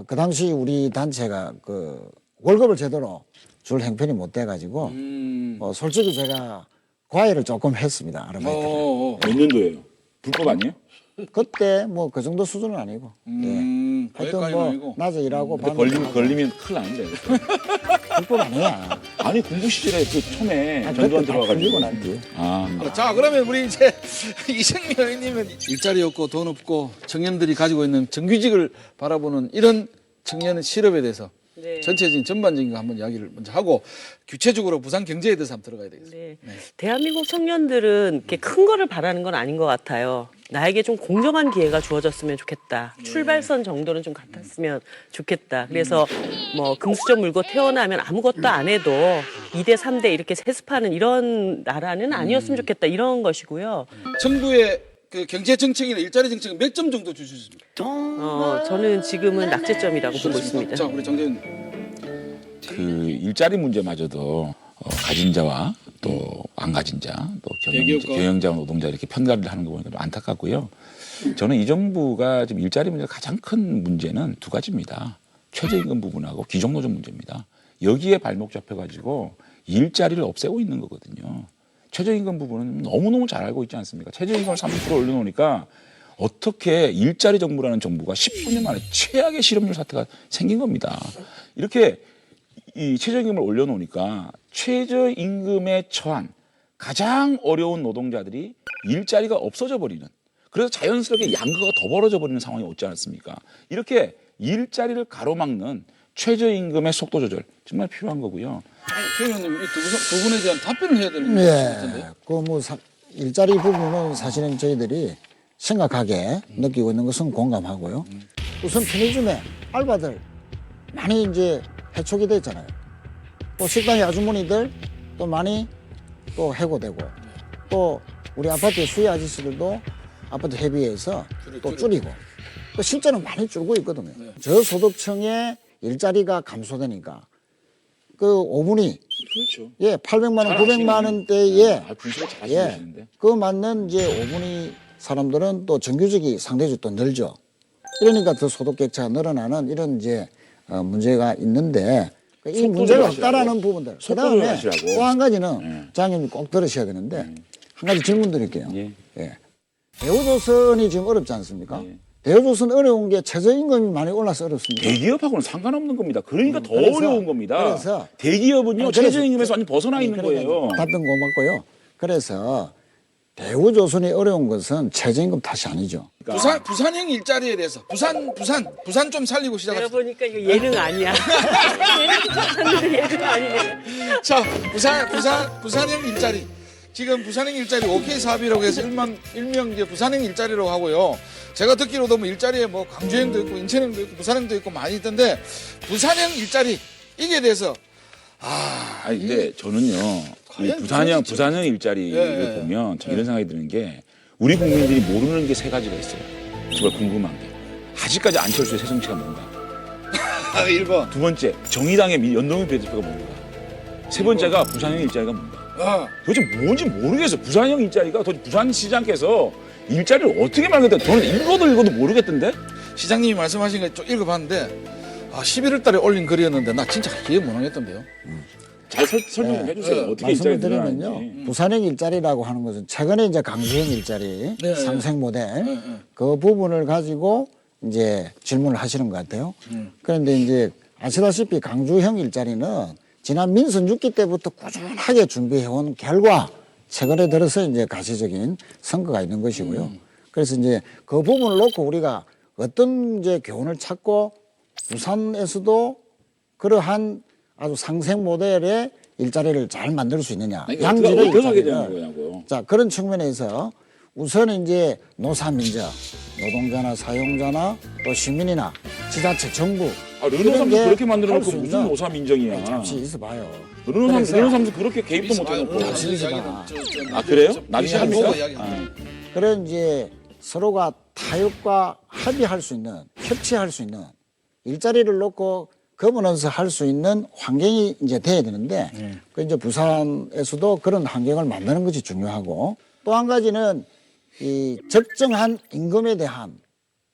그 당시 우리 단체가 그 월급을 제대로 줄 형편이 못 돼가지고 솔직히 제가 과외를 조금 했습니다. 아르바이트를. 몇 년도예요? 불법 아니에요? 그때 뭐 그 정도 수준은 아니고. 예. 하여튼 거기까지는 뭐 아니고. 낮에 일하고 근데 밤에 일하고. 걸리면 큰일 나는데. 불법 아니야. 아니 공부 시절에 그 처음에 그때 전두환 다 들어와가지고. 풀리고 난 뒤에. 아, 자, 그러면 우리 이제 이정미 의원님은 일자리 없고 돈 없고 청년들이 가지고 있는 정규직을 바라보는 이런 청년 실업에 대해서 네. 전체적인 전반적인 거 한번 이야기를 먼저 하고, 구체적으로 부산 경제에 대해서 한번 들어가야 되겠습니다. 네. 대한민국 청년들은 이렇게 큰 거를 바라는 건 아닌 것 같아요. 나에게 좀 공정한 기회가 주어졌으면 좋겠다. 출발선 정도는 좀 같았으면 좋겠다. 그래서 뭐 금수저 물고 태어나면 아무것도 안 해도 2대, 3대 이렇게 세습하는 이런 나라는 아니었으면 좋겠다. 이런 것이고요. 정부의 그 경제 정책이나 일자리 정책은 몇 점 정도 주셨습니까? 저는 지금은 낙제점이라고 보고 있습니다. 자, 우리 정재훈. 그 일자리 문제마저도 가진 자와 또 안 가진 자, 또 대기업과 경영자와 노동자 이렇게 편가를 하는 거 보니까 좀 안타깝고요. 저는 이 정부가 지금 일자리 문제 가장 큰 문제는 두 가지입니다. 최저임금 부분하고 기종노조 문제입니다. 여기에 발목 잡혀가지고 일자리를 없애고 있는 거거든요. 최저임금 부분은 너무너무 잘 알고 있지 않습니까? 최저임금을 30% 올려놓으니까 어떻게 일자리 정부라는 정부가 10년 만에 최악의 실업률 사태가 생긴 겁니다. 이렇게 이 최저임금을 올려놓으니까 최저임금에 처한 가장 어려운 노동자들이 일자리가 없어져 버리는, 그래서 자연스럽게 양극화가 더 벌어져 버리는 상황이 오지 않았습니까? 이렇게 일자리를 가로막는 최저임금의 속도 조절 정말 필요한 거고요. 최 의원님, 이 두 분에 대한 답변을 해야 되는 것 같은데. 예. 그 뭐 일자리 부분은 사실은 저희들이 심각하게 느끼고 있는 것은 공감하고요. 우선 편의점에 알바들 많이 이제 해촉이 됐잖아요. 또 식당의 아주머니들 또 많이 또 해고되고, 또 우리 아파트 수혜 아저씨들도 아파트 협의회에서 또 줄이고, 또 실제로 많이 줄고 있거든요. 저소득층의 일자리가 감소되니까 그 5분이 그렇죠. 예 800만 원, 900만 원대에 분석을 잘 예, 하시는데. 그 맞는 이제 5분위 사람들은 또 정규직이 상대적으로 또 늘죠. 이러니까 더 소득 격차가 늘어나는 이런 이제 문제가 있는데, 이 문제가 없다라는 부분들. 그다음에 하시라고. 또 한 가지는 장님이 꼭 들으셔야 되는데, 한 가지 질문 드릴게요. 예. 대우조선이 지금 어렵지 않습니까? 예. 대우조선 어려운 게 최저임금이 많이 올라서 어렵습니다. 대기업하고는 상관없는 겁니다. 그러니까 더 그래서, 어려운 겁니다. 그래서, 대기업은요, 그래서 최저임금에서 완전 벗어나 있는 그러니까 거예요. 답변 고맙고요. 그래서 대우조선이 어려운 것은 최저임금 탓이 아니죠. 부산형 일자리에 대해서 부산 좀 살리고 내가 시작합시다. 보니까 이거 예능 아니야. 예능 아니네. 자, 부산형 일자리. 지금 부산형 일자리 OK 사업이라고 해서 일명 이제 부산형 일자리라고 하고요. 제가 듣기로도 뭐 일자리에 뭐 광주형도 있고 인천형도 있고 부산형도 있고 많이 있던데, 부산형 일자리 이게 대해서 아니 근데 저는요, 이 과연 부산형 일자리를 예. 보면 참 이런 생각이 드는 게, 우리 국민들이 모르는 게 세 가지가 있어요. 정말 궁금한 게. 아직까지 안철수의 새 정치가 뭔가. 1번. 두 번째, 정의당의 연동형 비례대표가 뭔가. 세 번째가 부산형 일자리가 뭔가. 도대체 뭔지 모르겠어. 부산형 일자리가 도대체 부산시장께서 일자리를 어떻게 만들었다. 저는 읽어도 모르겠던데. 시장님이 말씀하신 거 좀 읽어봤는데 11월 달에 올린 글이었는데 나 진짜 기억 못 하겠던데요. 잘 설명 좀 해주세요. 어떻게 말씀을 일자리 드리면요. 늘어나는지. 부산형 일자리라고 하는 것은 최근에 이제 강주형 일자리, 네. 상생 모델 그 부분을 가지고 이제 질문을 하시는 것 같아요. 그런데 이제 아시다시피 강주형 일자리는 지난 민선 6기 때부터 꾸준하게 준비해온 결과 최근에 들어서 이제 가시적인 성과가 있는 것이고요. 그래서 이제 그 부분을 놓고 우리가 어떤 이제 교훈을 찾고 부산에서도 그러한 아주 상생 모델의 일자리를 잘 만들 수 있느냐. 아니, 양질의 어떻게 하게 되는 일자리를. 거냐고요. 자, 그런 측면에서 우선 이제 노사민적, 노동자나 사용자나 또 시민이나 지자체, 정부. 르노삼도 그렇게 만들어 놓고 할수 무슨 있는- 노사민정이야. 잠시 있어봐요. 르노삼도 그렇게 개입도 못 해놓고. 잠시 있어봐. 아, 그래요? 나중에 합니까? 그런 이제 서로가 타협과 합의할 수 있는, 협치할 수 있는 일자리를 놓고 거버넌스 할 수 있는 환경이 이제 돼야 되는데, 그 이제 부산에서도 그런 환경을 만드는 것이 중요하고, 또 한 가지는 이 적정한 임금에 대한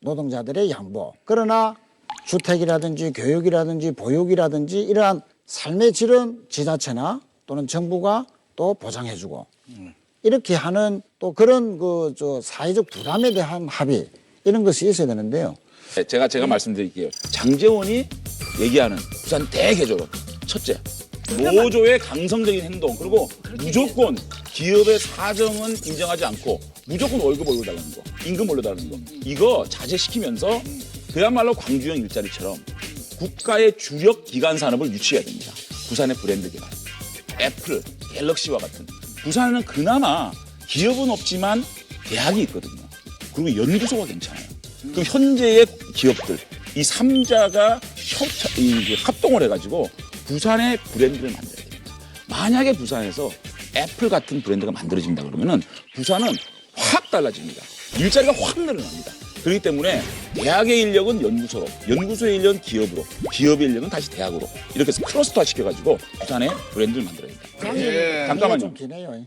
노동자들의 양보. 그러나 주택이라든지 교육이라든지 보육이라든지 이러한 삶의 질은 지자체나 또는 정부가 또 보장해주고, 이렇게 하는 또 그런 사회적 부담에 대한 합의 이런 것이 있어야 되는데요. 제가 말씀드릴게요. 장제원이 얘기하는 부산 대개조론. 첫째, 노조의 강성적인 행동. 그리고 무조건 기업의 사정은 인정하지 않고 무조건 월급 올려달라는 거. 임금 올려달라는 거. 이거 자제시키면서 그야말로 광주형 일자리처럼 국가의 주력 기간 산업을 유치해야 됩니다. 부산의 브랜드 개발. 애플, 갤럭시와 같은. 부산은 그나마 기업은 없지만 대학이 있거든요. 그리고 연구소가 괜찮아요. 그럼 현재의 기업들, 이 3자가 합동을 해가지고 부산의 브랜드를 만들어야 됩니다. 만약에 부산에서 애플 같은 브랜드가 만들어진다 그러면은 부산은 확 달라집니다. 일자리가 확 늘어납니다. 그렇기 때문에 대학의 인력은 연구소로, 연구소의 인력은 기업으로, 기업의 인력은 다시 대학으로 이렇게 해서 클러스터 시켜가지고 부산의 브랜드를 만들어야 됩니다. 잠깐만요. 좀 기네요.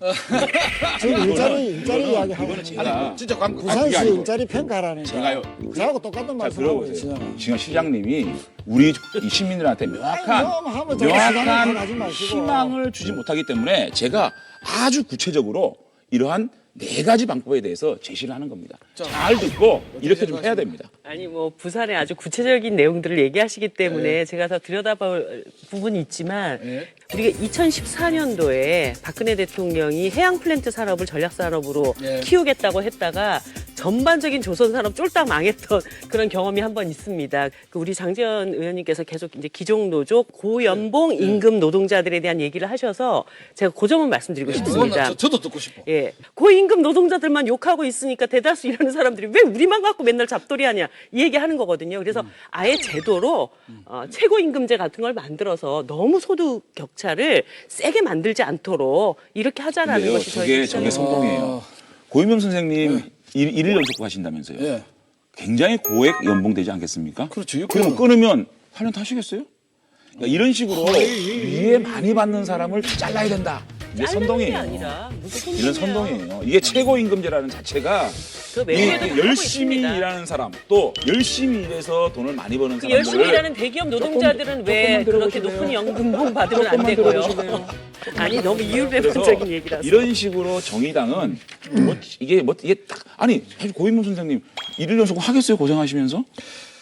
지금 일자리 이야기하고 이거는 있는데 제가 진짜 그게 부산시 아니고 일자리 평가라니까. 제가요. 저하고 똑같은 잘 말씀하고 들어보세요. 계시잖아요. 지금 시장님이 우리 이 시민들한테 명확한 희망을 주지 못하기 때문에 제가 아주 구체적으로 이러한 4가지 방법에 대해서 제시를 하는 겁니다. 잘 듣고 이렇게 좀 해야 됩니다. 아니 뭐 부산의 아주 구체적인 내용들을 얘기하시기 때문에 제가 더 들여다볼 부분이 있지만 우리가 2014년도에 박근혜 대통령이 해양 플랜트 산업을 전략 산업으로 키우겠다고 했다가 전반적인 조선 산업 쫄딱 망했던 그런 경험이 한 번 있습니다. 우리 장재현 의원님께서 계속 이제 기종 노조 고연봉 임금 노동자들에 대한 얘기를 하셔서 제가 그 점은 말씀드리고 싶습니다. 저도 듣고 싶어. 예, 고임금 노동자들만 욕하고 있으니까 대다수 일하는 사람들이 왜 우리만 갖고 맨날 잡돌이하냐 이 얘기하는 거거든요. 그래서 아예 제도로 최고임금제 같은 걸 만들어서 너무 소득 격차를 세게 만들지 않도록 이렇게 하자라는 근데요, 것이 저희 저게 선동이에요. 고임영 선생님 일일 연속 하신다면서요. 예. 굉장히 고액 연봉 되지 않겠습니까? 그렇죠. 그럼 끊으면 8년 타시겠어요? 그러니까 이런 식으로 위에 많이 받는 사람을 잘라야 된다. 이게 잘라는 게 선동이에요. 아니라 무슨 이런 선동이에요. 이게 최고임금제라는 자체가 그 외국에도 하고 열심히 있습니다. 일하는 사람 또 열심히 일해서 돈을 많이 버는 그 사람들 열심히 일하는 대기업 노동자들은 왜 조금만 그렇게 들어보실래요? 높은 연금봉 받으면 안 조금만 되고요? 들어보실래요? 아니 너무 그래서 이율배반적인 얘기라서. 이런 식으로 정의당은 이게 딱 아니 사실 고인문 선생님 일일 연속 하겠어요 고생하시면서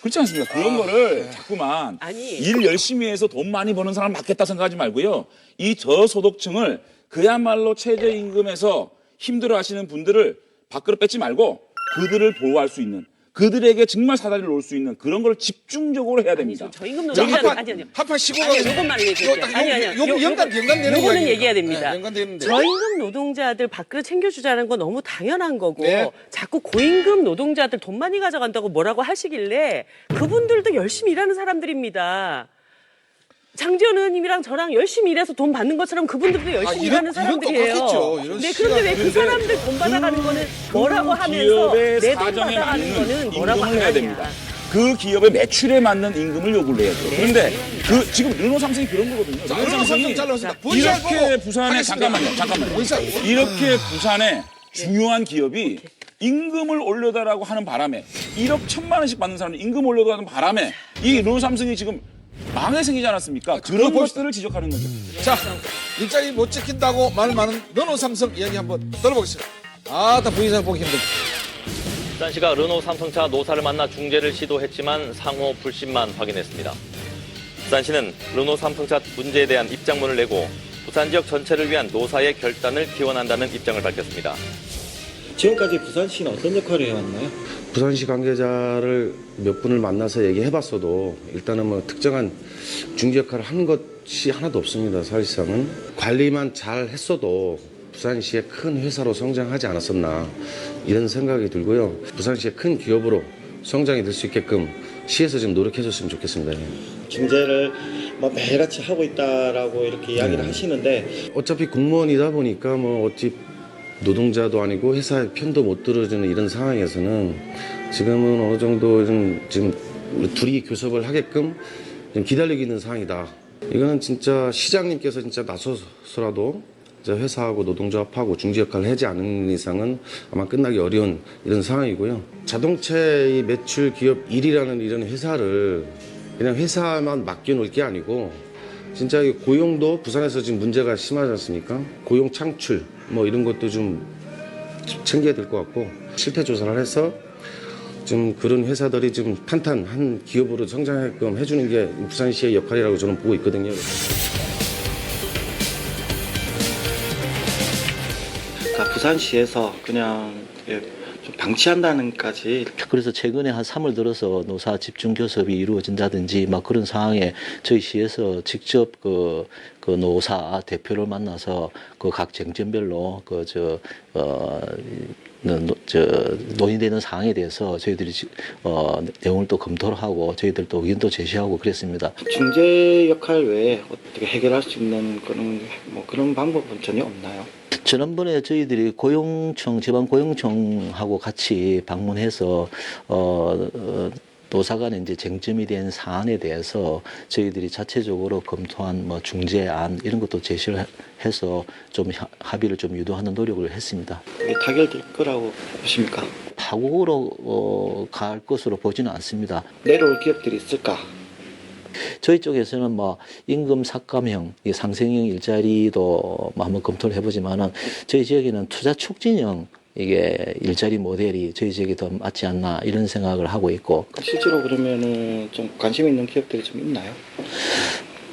그렇지 않습니까? 그런 거를 자꾸만 아니. 일 열심히 해서 돈 많이 버는 사람 맞겠다 생각하지 말고요. 이 저소득층을 그야말로 최저임금에서 힘들어하시는 분들을 밖으로 뺏지 말고 그들을 보호할 수 있는 그들에게 정말 사다리를 놓을 수 있는 그런 걸 집중적으로 해야 됩니다. 저 임금 노동자는 아니요. 한판 시고 아니요, 요것만 얘기해요. 아니요. 연관되는 요거는 얘기해야 됩니다. 네, 연관되는데. 저임금 노동자들 밖으로 챙겨주자는 건 너무 당연한 거고 네. 자꾸 고임금 노동자들 돈 많이 가져간다고 뭐라고 하시길래 그분들도 열심히 일하는 사람들입니다. 장지현 의원님이랑 저랑 열심히 일해서 돈 받는 것처럼 그분들도 열심히 일하는 사람들이에요. 똑같겠죠. 이런 네, 그런데 왜 그 사람들 돈 받아가는 거는 뭐라고 하면서 기업의 내 돈 사정에 받아가는 맞는 거는 뭐라고 임금을 안 해야 하냐. 됩니다. 그 기업의 매출에 맞는 임금을 요구를 해야죠. 그런데 그 지금 르노삼성이 그런 거거든요. 르노삼성이 잘라왔습니다. 이렇게 부산에 잠깐만요. 이렇게 부산에 중요한 기업이 임금을 올려달라고 하는 바람에 1억 1,000만 원씩 받는 사람이 임금 올려달라는 바람에 이 르노삼성이 지금 망해 생기지 않았습니까? 그런 것들을 지적하는 거죠. 자, 일자리 못 지킨다고 말 많은 르노삼성 이야기 한번 들어보겠습니다. 다 부인상 보기 힘들다. 부산시가 르노 삼성차 노사를 만나 중재를 시도했지만 상호 불신만 확인했습니다. 부산시는 르노 삼성차 문제에 대한 입장문을 내고 부산 지역 전체를 위한 노사의 결단을 기원한다는 입장을 밝혔습니다. 지금까지 부산시는 어떤 역할을 해왔나요? 부산시 관계자를 몇 분을 만나서 얘기해봤어도 일단은 뭐 특정한 중재 역할을 한 것이 하나도 없습니다. 사실상은 관리만 잘 했어도 부산시의 큰 회사로 성장하지 않았었나 이런 생각이 들고요. 부산시의 큰 기업으로 성장이 될 수 있게끔 시에서 좀 노력해줬으면 좋겠습니다. 중재를 뭐 매일같이 하고 있다라고 이렇게 이야기를 하시는데 어차피 공무원이다 보니까 뭐 어찌 노동자도 아니고 회사의 편도 못 들어주는 이런 상황에서는 지금은 어느 정도 좀 지금 둘이 교섭을 하게끔 좀 기다리고 있는 상황이다. 이거는 진짜 시장님께서 진짜 나서서라도 회사하고 노동조합하고 중재 역할을 하지 않는 이상은 아마 끝나기 어려운 이런 상황이고요. 자동차의 매출 기업 1위라는 이런 회사를 그냥 회사만 맡겨놓을 게 아니고 진짜 고용도 부산에서 지금 문제가 심하지 않습니까? 고용 창출 뭐 이런 것도 좀 챙겨야 될 것 같고 실태 조사를 해서 좀 그런 회사들이 좀 탄탄한 기업으로 성장하게끔 해주는 게 부산시의 역할이라고 저는 보고 있거든요. 그러니까 부산시에서 그냥 좀 방치한다는까지. 그래서 최근에 한 3월 들어서 노사 집중 교섭이 이루어진다든지 막 그런 상황에 저희 시에서 직접 그 노사 대표를 만나서 그 각 쟁점별로 논의되는 사항에 대해서 저희들이 내용을 또 검토를 하고 저희들 또 의견도 제시하고 그랬습니다. 중재 역할 외에 어떻게 해결할 수 있는 그런 방법은 전혀 없나요? 지난번에 저희들이 지방 고용청하고 같이 방문해서 노사 간에 이제 쟁점이 된 사안에 대해서 저희들이 자체적으로 검토한 뭐 중재안 이런 것도 제시를 해서 좀 합의를 좀 유도하는 노력을 했습니다. 이게 타결될 거라고 보십니까? 파국으로 갈 것으로 보지는 않습니다. 내려올 기업들이 있을까? 저희 쪽에서는 뭐 임금 삭감형, 상생형 일자리도 뭐 한번 검토를 해보지만은 저희 지역에는 투자 촉진형 이게 일자리 모델이 저희 지역에 더 맞지 않나 이런 생각을 하고 있고. 실제로 그러면은 좀 관심 있는 기업들이 좀 있나요?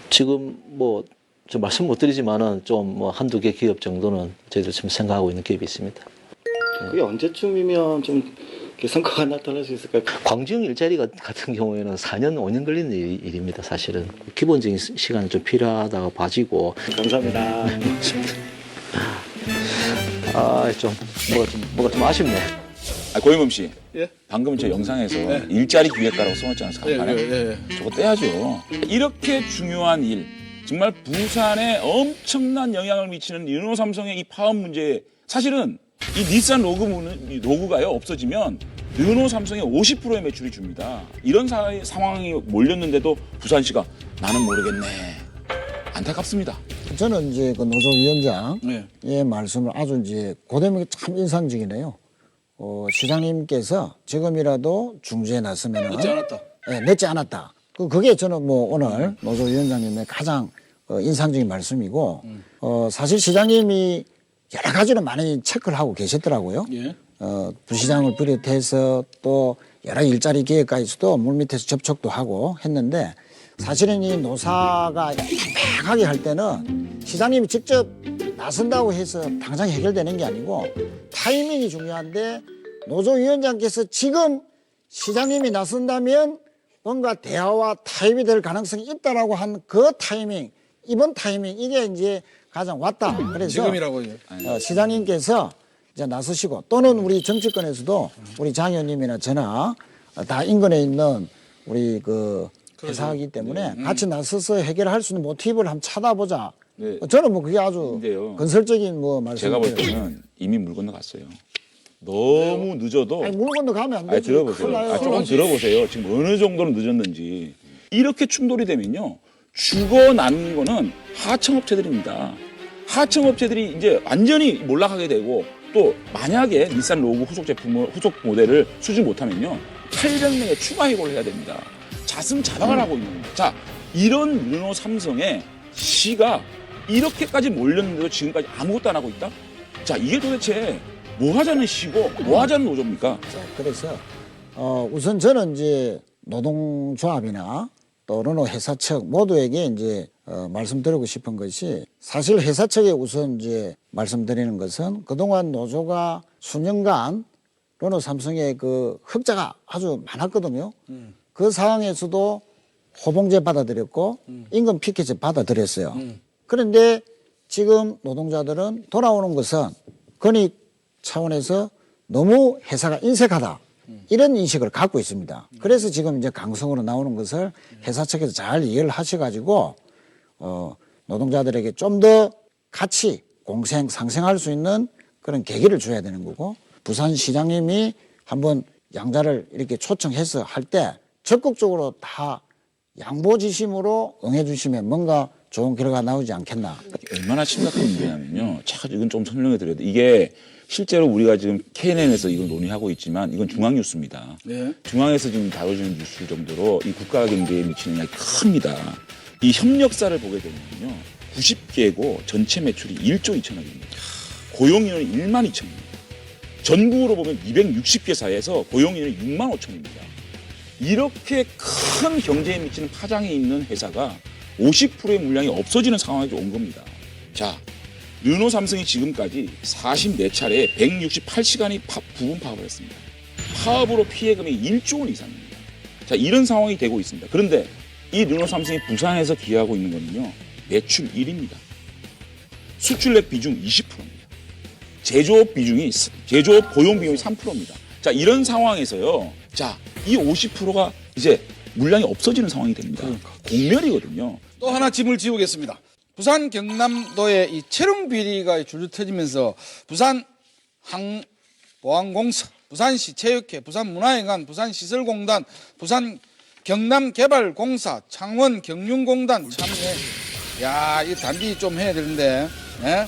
지금 뭐 좀 말씀 못 드리지만은 좀 뭐 한두 개 기업 정도는 저희들 지금 생각하고 있는 기업이 있습니다. 그게 언제쯤이면 좀 성과가 나타날 수 있을까요? 광주형 일자리 같은 경우에는 4년, 5년 걸리는 일입니다, 사실은. 기본적인 시간이 좀 필요하다고 봐지고. 감사합니다. 뭐가 좀 아쉽네. 고영범 씨. 예? 방금 저 영상에서 일자리 기획가라고 써놨지 않았습니까? 저거 떼야죠. 이렇게 중요한 일, 정말 부산에 엄청난 영향을 미치는 르노삼성의 이 파업 문제에 사실은 이 닛산 로고가요 없어지면 르노삼성의 50%의 매출이 줍니다. 이런 상황이 몰렸는데도 부산시가 나는 모르겠네. 안타깝습니다. 저는 이제 그 노조위원장의 말씀을 아주 이제 고대목이 참 인상적이네요. 시장님께서 지금이라도 중재에 나서면은 늦지 않았다. 네, 늦지 않았다. 그게 저는 뭐 오늘 노조위원장님의 가장 인상적인 말씀이고 사실 시장님이 여러 가지로 많이 체크를 하고 계셨더라고요. 예. 부시장을 비롯해서 또 여러 일자리 기획까지도 물밑에서 접촉도 하고 했는데 사실은 이 노사가 팽팽하게 할 때는 시장님이 직접 나선다고 해서 당장 해결되는 게 아니고 타이밍이 중요한데 노조위원장께서 지금 시장님이 나선다면 뭔가 대화와 타협이 될 가능성이 있다라고 한 그 타이밍, 이번 타이밍 이게 이제 가장 왔다. 그래서 지금이라고요. 시장님께서 이제 나서시고 또는 우리 정치권에서도 우리 장 의원님이나 저나 다 인근에 있는 우리 그 회사이기 때문에 같이 나서서 해결할 수 있는 모티브를 한번 찾아보자. 네. 저는 뭐 그게 아주 근데요. 건설적인 뭐 제가 볼 말씀이에요. 때는 이미 물 건너갔어요. 너무 늦어도 아니, 물 건너 가면 안 아니, 되지. 들어보세요. 큰일 나요. 조금 들어보세요. 지금 어느 정도로 늦었는지. 이렇게 충돌이 되면요. 죽어나는 거는 하청업체들입니다. 하청업체들이 이제 완전히 몰락하게 되고 또 만약에 닛산 로그 후속 모델을 수주 못하면요. 800명의 추가 해고를 해야 됩니다. 자승자박을 하고 있는 겁니다. 자, 이런 르노 삼성의 시가 이렇게까지 몰렸는데도 지금까지 아무것도 안 하고 있다? 자, 이게 도대체 뭐 하자는 시고 뭐 하자는 노조입니까? 그래서 우선 저는 이제 노동조합이나 또 르노 회사 측 모두에게 이제 말씀드리고 싶은 것이 사실 회사 측에 우선 이제 말씀드리는 것은 그동안 노조가 수년간 르노 삼성의 그 흑자가 아주 많았거든요. 그 상황에서도 호봉제 받아들였고 임금 피켓제 받아들였어요. 그런데 지금 노동자들은 돌아오는 것은 건익 차원에서 너무 회사가 인색하다. 이런 인식을 갖고 있습니다. 그래서 지금 이제 강성으로 나오는 것을 회사 측에서 잘 이해를 하셔가지고 노동자들에게 좀 더 같이 공생, 상생할 수 있는 그런 계기를 줘야 되는 거고 부산시장님이 한번 양자를 이렇게 초청해서 할 때 적극적으로 다 양보지심으로 응해주시면 뭔가 좋은 결과가 나오지 않겠나. 얼마나 심각한 문제냐면요. 자, 이건 좀 설명해 드려야 돼. 이게 실제로 우리가 지금 KNN에서 이걸 논의하고 있지만 이건 중앙뉴스입니다. 네. 중앙에서 지금 다뤄지는 뉴스 정도로 이 국가 경제에 미치는 영향이 큽니다. 이 협력사를 보게 되면요. 90개고 전체 매출이 1조 2천억입니다. 고용인원이 1만 2천입니다. 전국으로 보면 260개 사회에서 고용인원이 6만 5천입니다. 이렇게 큰 경제에 미치는 파장이 있는 회사가 50%의 물량이 없어지는 상황이 온 겁니다. 자, 르노 삼성이 지금까지 44차례 168시간이 부분 파업을 했습니다. 파업으로 피해 금액이 1조 원 이상입니다. 자, 이런 상황이 되고 있습니다. 그런데 이 르노 삼성이 부산에서 기여하고 있는 거는요. 매출 1위입니다. 수출액 비중 20%입니다. 제조업 고용 비용이 3%입니다. 자, 이런 상황에서요. 자, 이 50%가 이제 물량이 없어지는 상황이 됩니다. 공멸이거든요. 또 하나 짐을 지우겠습니다. 부산 경남도의 이 체력 비리가 줄줄 터지면서 부산 항보안공사, 부산시 체육회, 부산문화회관, 부산시설공단, 부산 경남개발공사, 창원 경륜공단 참여해. 야, 이 단디 좀 해야 되는데. 예?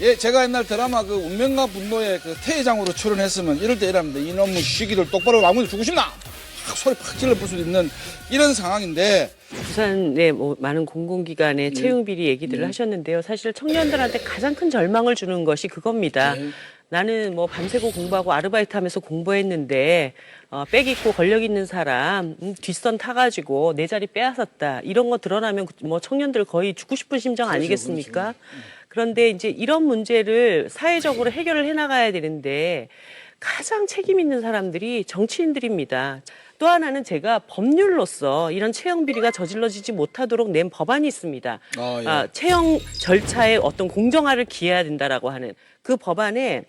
예, 제가 옛날 드라마 그 운명과 분노의 그 태회장으로 출연했으면 이럴 때 이랍니다. 이놈의 시기들 똑바로 아무리 주고 싶나? 팍 소리 팍 질러볼 수도 있는 이런 상황인데. 부산의 뭐 많은 공공기관의 채용 비리 얘기들을 하셨는데요. 사실 청년들한테 가장 큰 절망을 주는 것이 그겁니다. 나는 뭐 밤새고 공부하고 아르바이트하면서 공부했는데 백 있고 권력 있는 사람 뒷선 타가지고 내 자리 빼앗았다. 이런 거 드러나면 뭐 청년들 거의 죽고 싶은 심정 아니겠습니까? 그런데 이제 이런 문제를 사회적으로 해결을 해나가야 되는데 가장 책임 있는 사람들이 정치인들입니다. 또 하나는 제가 법률로서 이런 채용 비리가 저질러지지 못하도록 낸 법안이 있습니다. 채용 절차에 어떤 공정화를 기해야 된다라고 하는 그 법안에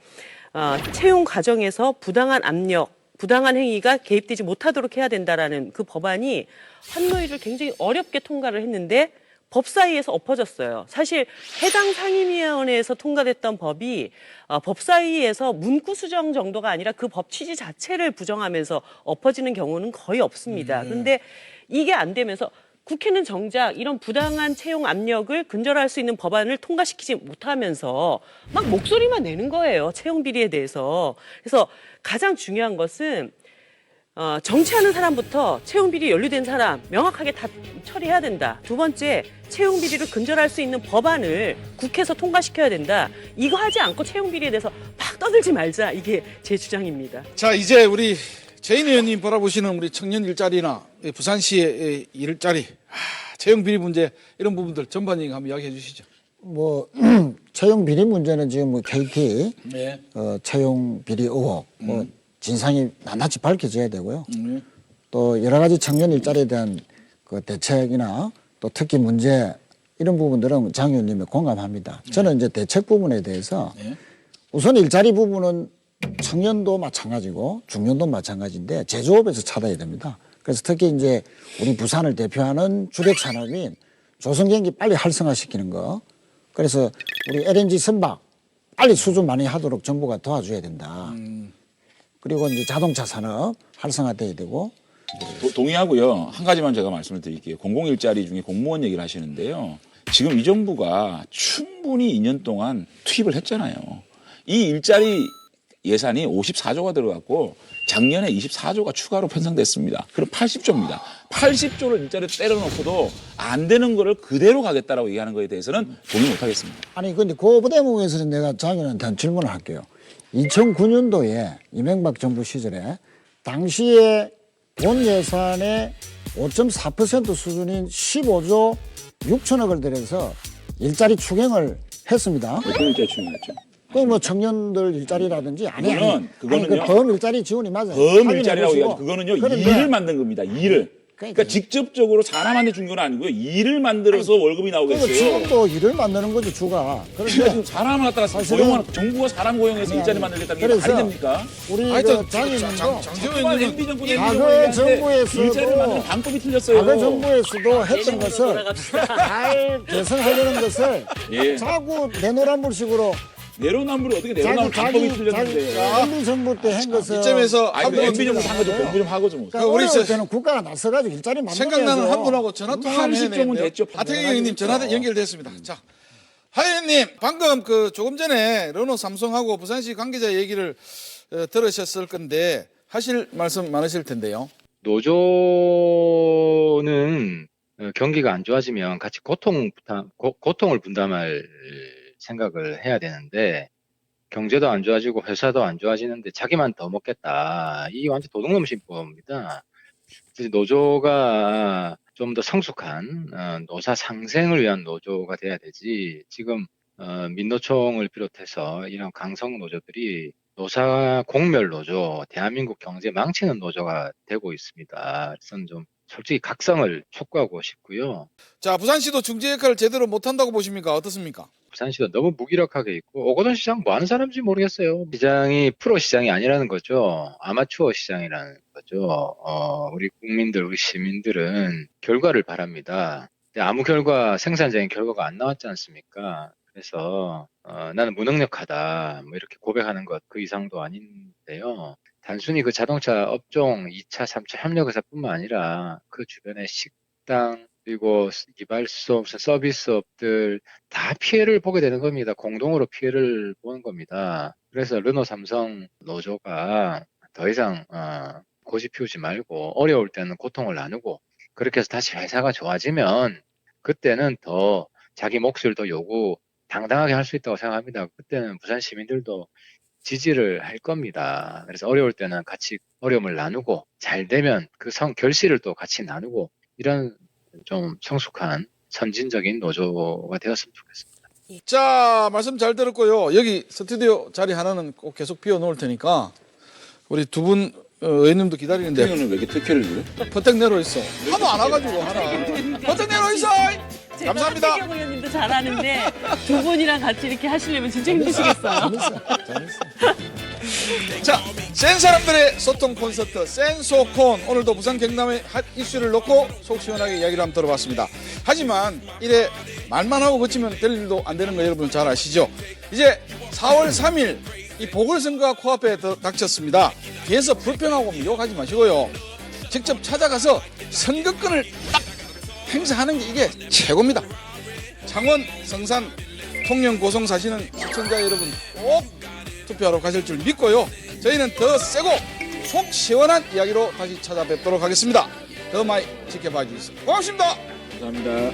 채용 과정에서 부당한 압력, 부당한 행위가 개입되지 못하도록 해야 된다라는 그 법안이 환노위를 굉장히 어렵게 통과를 했는데 법사위에서 엎어졌어요. 사실 해당 상임위원회에서 통과됐던 법이 법사위에서 문구 수정 정도가 아니라 그 법 취지 자체를 부정하면서 엎어지는 경우는 거의 없습니다. 그런데 이게 안 되면서 국회는 정작 이런 부당한 채용 압력을 근절할 수 있는 법안을 통과시키지 못하면서 막 목소리만 내는 거예요. 채용 비리에 대해서. 그래서 가장 중요한 것은 정치하는 사람부터 채용 비리에 연루된 사람 명확하게 다 처리해야 된다. 두 번째, 채용 비리를 근절할 수 있는 법안을 국회에서 통과시켜야 된다. 이거 하지 않고 채용 비리에 대해서 막 떠들지 말자. 이게 제 주장입니다. 자, 이제 우리 최인 의원님 바라보시는 우리 청년 일자리나 부산시의 일자리, 채용 비리 문제 이런 부분들 전반적인 한번 이야기해 주시죠. 뭐 채용 비리 문제는 지금 뭐 KT 네. 채용 비리 의혹 뭐 진상이 낱낱이 밝혀져야 되고요. 또 여러 가지 청년 일자리에 대한 그 대책이나 또 특히 문제 이런 부분들은 장 의원님이 공감합니다. 저는 이제 대책 부분에 대해서 우선 일자리 부분은 청년도 마찬가지고 중년도 마찬가지인데 제조업에서 찾아야 됩니다. 그래서 특히 이제 우리 부산을 대표하는 주력 산업인 조선경기 빨리 활성화시키는 거. 그래서 우리 LNG 선박 빨리 수주 많이 하도록 정부가 도와줘야 된다. 그리고 이제 자동차 산업 활성화돼야 되고. 동의하고요. 한 가지만 제가 말씀을 드릴게요. 공공일자리 중에 공무원 얘기를 하시는데요. 지금 이 정부가 충분히 2년 동안 투입을 했잖아요. 이 일자리 예산이 54조가 들어갔고 작년에 24조가 추가로 편성됐습니다. 그럼 80조입니다. 80조를 일자리로 때려놓고도 안 되는 거를 그대로 가겠다라고 얘기하는 거에 대해서는 동의 못 하겠습니다. 아니 근데 그 대목에서는 내가 장관한테 한 질문을 할게요. 2009년도에 이명박 정부 시절에 당시에 본 예산의 5.4% 수준인 15조 6천억을 들여서 일자리 추경을 했습니다. 어떤 일자리 추경했죠? 그 뭐 청년들 일자리라든지 그거는요. 그 범 일자리 지원이 맞아요. 범 일자리라고 얘기하죠. 그거는요. 그런데 일을 만든 겁니다. 일을. 그러니까 직접적으로 사람한테 준 건 아니고요. 일을 만들어서 월급이 나오겠어요. 지금도 일을 만드는 거죠, 주가. 그런데 그런데 지금 사람을 갖다가 사실은- 고용하는 정부가 사람 고용해서 일자리 만들겠다는 게 말이 그래서 됩니까? 우리 하여튼 그 장인님도 장재원 MB 정권이 과거 정부에서도 일자리를 만드는 방법이 틀렸어요. 과거 정부에서도 했던 예능으로 것을 돌아갑시다. 잘 개선하려는 것을 예. 자꾸 내노란불식으로 내로남불이 어떻게 내로남불 방법이 틀렸는데요. MB 정부 때 한 것을 이쯤에서 아니, 한 분, MB 정부 한 거죠. 공부 좀 하고 좀. 그러니까 우리 어려울 저- 때는 국가가 나서가지고 일자리 만들어야죠. 생각나는 한 분하고 전화 통화를 해야 80점은 되는데요. 됐죠. 하태경 의원님 전화 연결됐습니다. 자, 하 의원님 방금 그 조금 전에 르노 삼성하고 부산시 관계자 얘기를 들으셨을 건데 하실 말씀 많으실 텐데요. 노조는 경기가 안 좋아지면 같이 고통을 분담할 생각을 해야 되는데 경제도 안 좋아지고 회사도 안 좋아지는데 자기만 더 먹겠다. 이게 완전 도둑놈심법입니다. 노조가 좀 더 성숙한 노사 상생을 위한 노조가 돼야 되지. 지금 민노총을 비롯해서 이런 강성 노조들이 노사 공멸 노조, 대한민국 경제 망치는 노조가 되고 있습니다. 그래서 좀 솔직히 각성을 촉구하고 싶고요. 자, 부산시도 중재 역할을 제대로 못한다고 보십니까? 어떻습니까? 부산시도 너무 무기력하게 있고 오거돈 시장 뭐 하는 사람인지 모르겠어요. 시장이 프로 시장이 아니라는 거죠. 아마추어 시장이라는 거죠. 우리 국민들, 우리 시민들은 결과를 바랍니다. 근데 아무 생산적인 결과가 안 나왔지 않습니까? 그래서 나는 무능력하다 뭐 이렇게 고백하는 것 그 이상도 아닌데요. 단순히 그 자동차 업종 2차, 3차 협력회사뿐만 아니라 그 주변의 식당 그리고 이발소, 서비스업들 다 피해를 보게 되는 겁니다. 공동으로 피해를 보는 겁니다. 그래서 르노 삼성 노조가 더 이상 고집 피우지 말고 어려울 때는 고통을 나누고 그렇게 해서 다시 회사가 좋아지면 그때는 더 자기 몫을 더 요구 당당하게 할 수 있다고 생각합니다. 그때는 부산 시민들도 지지를 할 겁니다. 그래서 어려울 때는 같이 어려움을 나누고 잘 되면 그 결실을 또 같이 나누고 이런 좀 성숙한 선진적인 노조가 되었으면 좋겠습니다. 자, 말씀 잘 들었고요. 여기 스튜디오 자리 하나는 꼭 계속 비워 놓을 테니까 우리 두 분 의원님도 기다리는데 대통령은 왜 이렇게 특혜를 줘요? 퍼뜩 내려 있어. 하도 안 와가지고 하나. 퍼뜩 내려 있어. 감사합니다. 하태경 의원님도 잘하는데 두 분이랑 같이 이렇게 하시려면 진짜 힘드시겠어요. 자, 센 사람들의 소통 콘서트 센소콘 오늘도 부산 경남의 핫 이슈를 놓고 속 시원하게 이야기를 한번 들어봤습니다. 하지만 이래 말만 하고 그치면 될 일도 안 되는 거 여러분 잘 아시죠? 이제 4월 3일 이 보궐선거가 코앞에 닥쳤습니다. 뒤에서 불평하고 욕하지 마시고요. 직접 찾아가서 선거권을 딱 행사하는 게 이게 최고입니다. 창원, 성산, 통영, 고성 사시는 시청자 여러분 꼭 투표하러 가실 줄 믿고요. 저희는 더 세고 속 시원한 이야기로 다시 찾아뵙도록 하겠습니다. 더 많이 지켜봐 주세요. 고맙습니다. 감사합니다.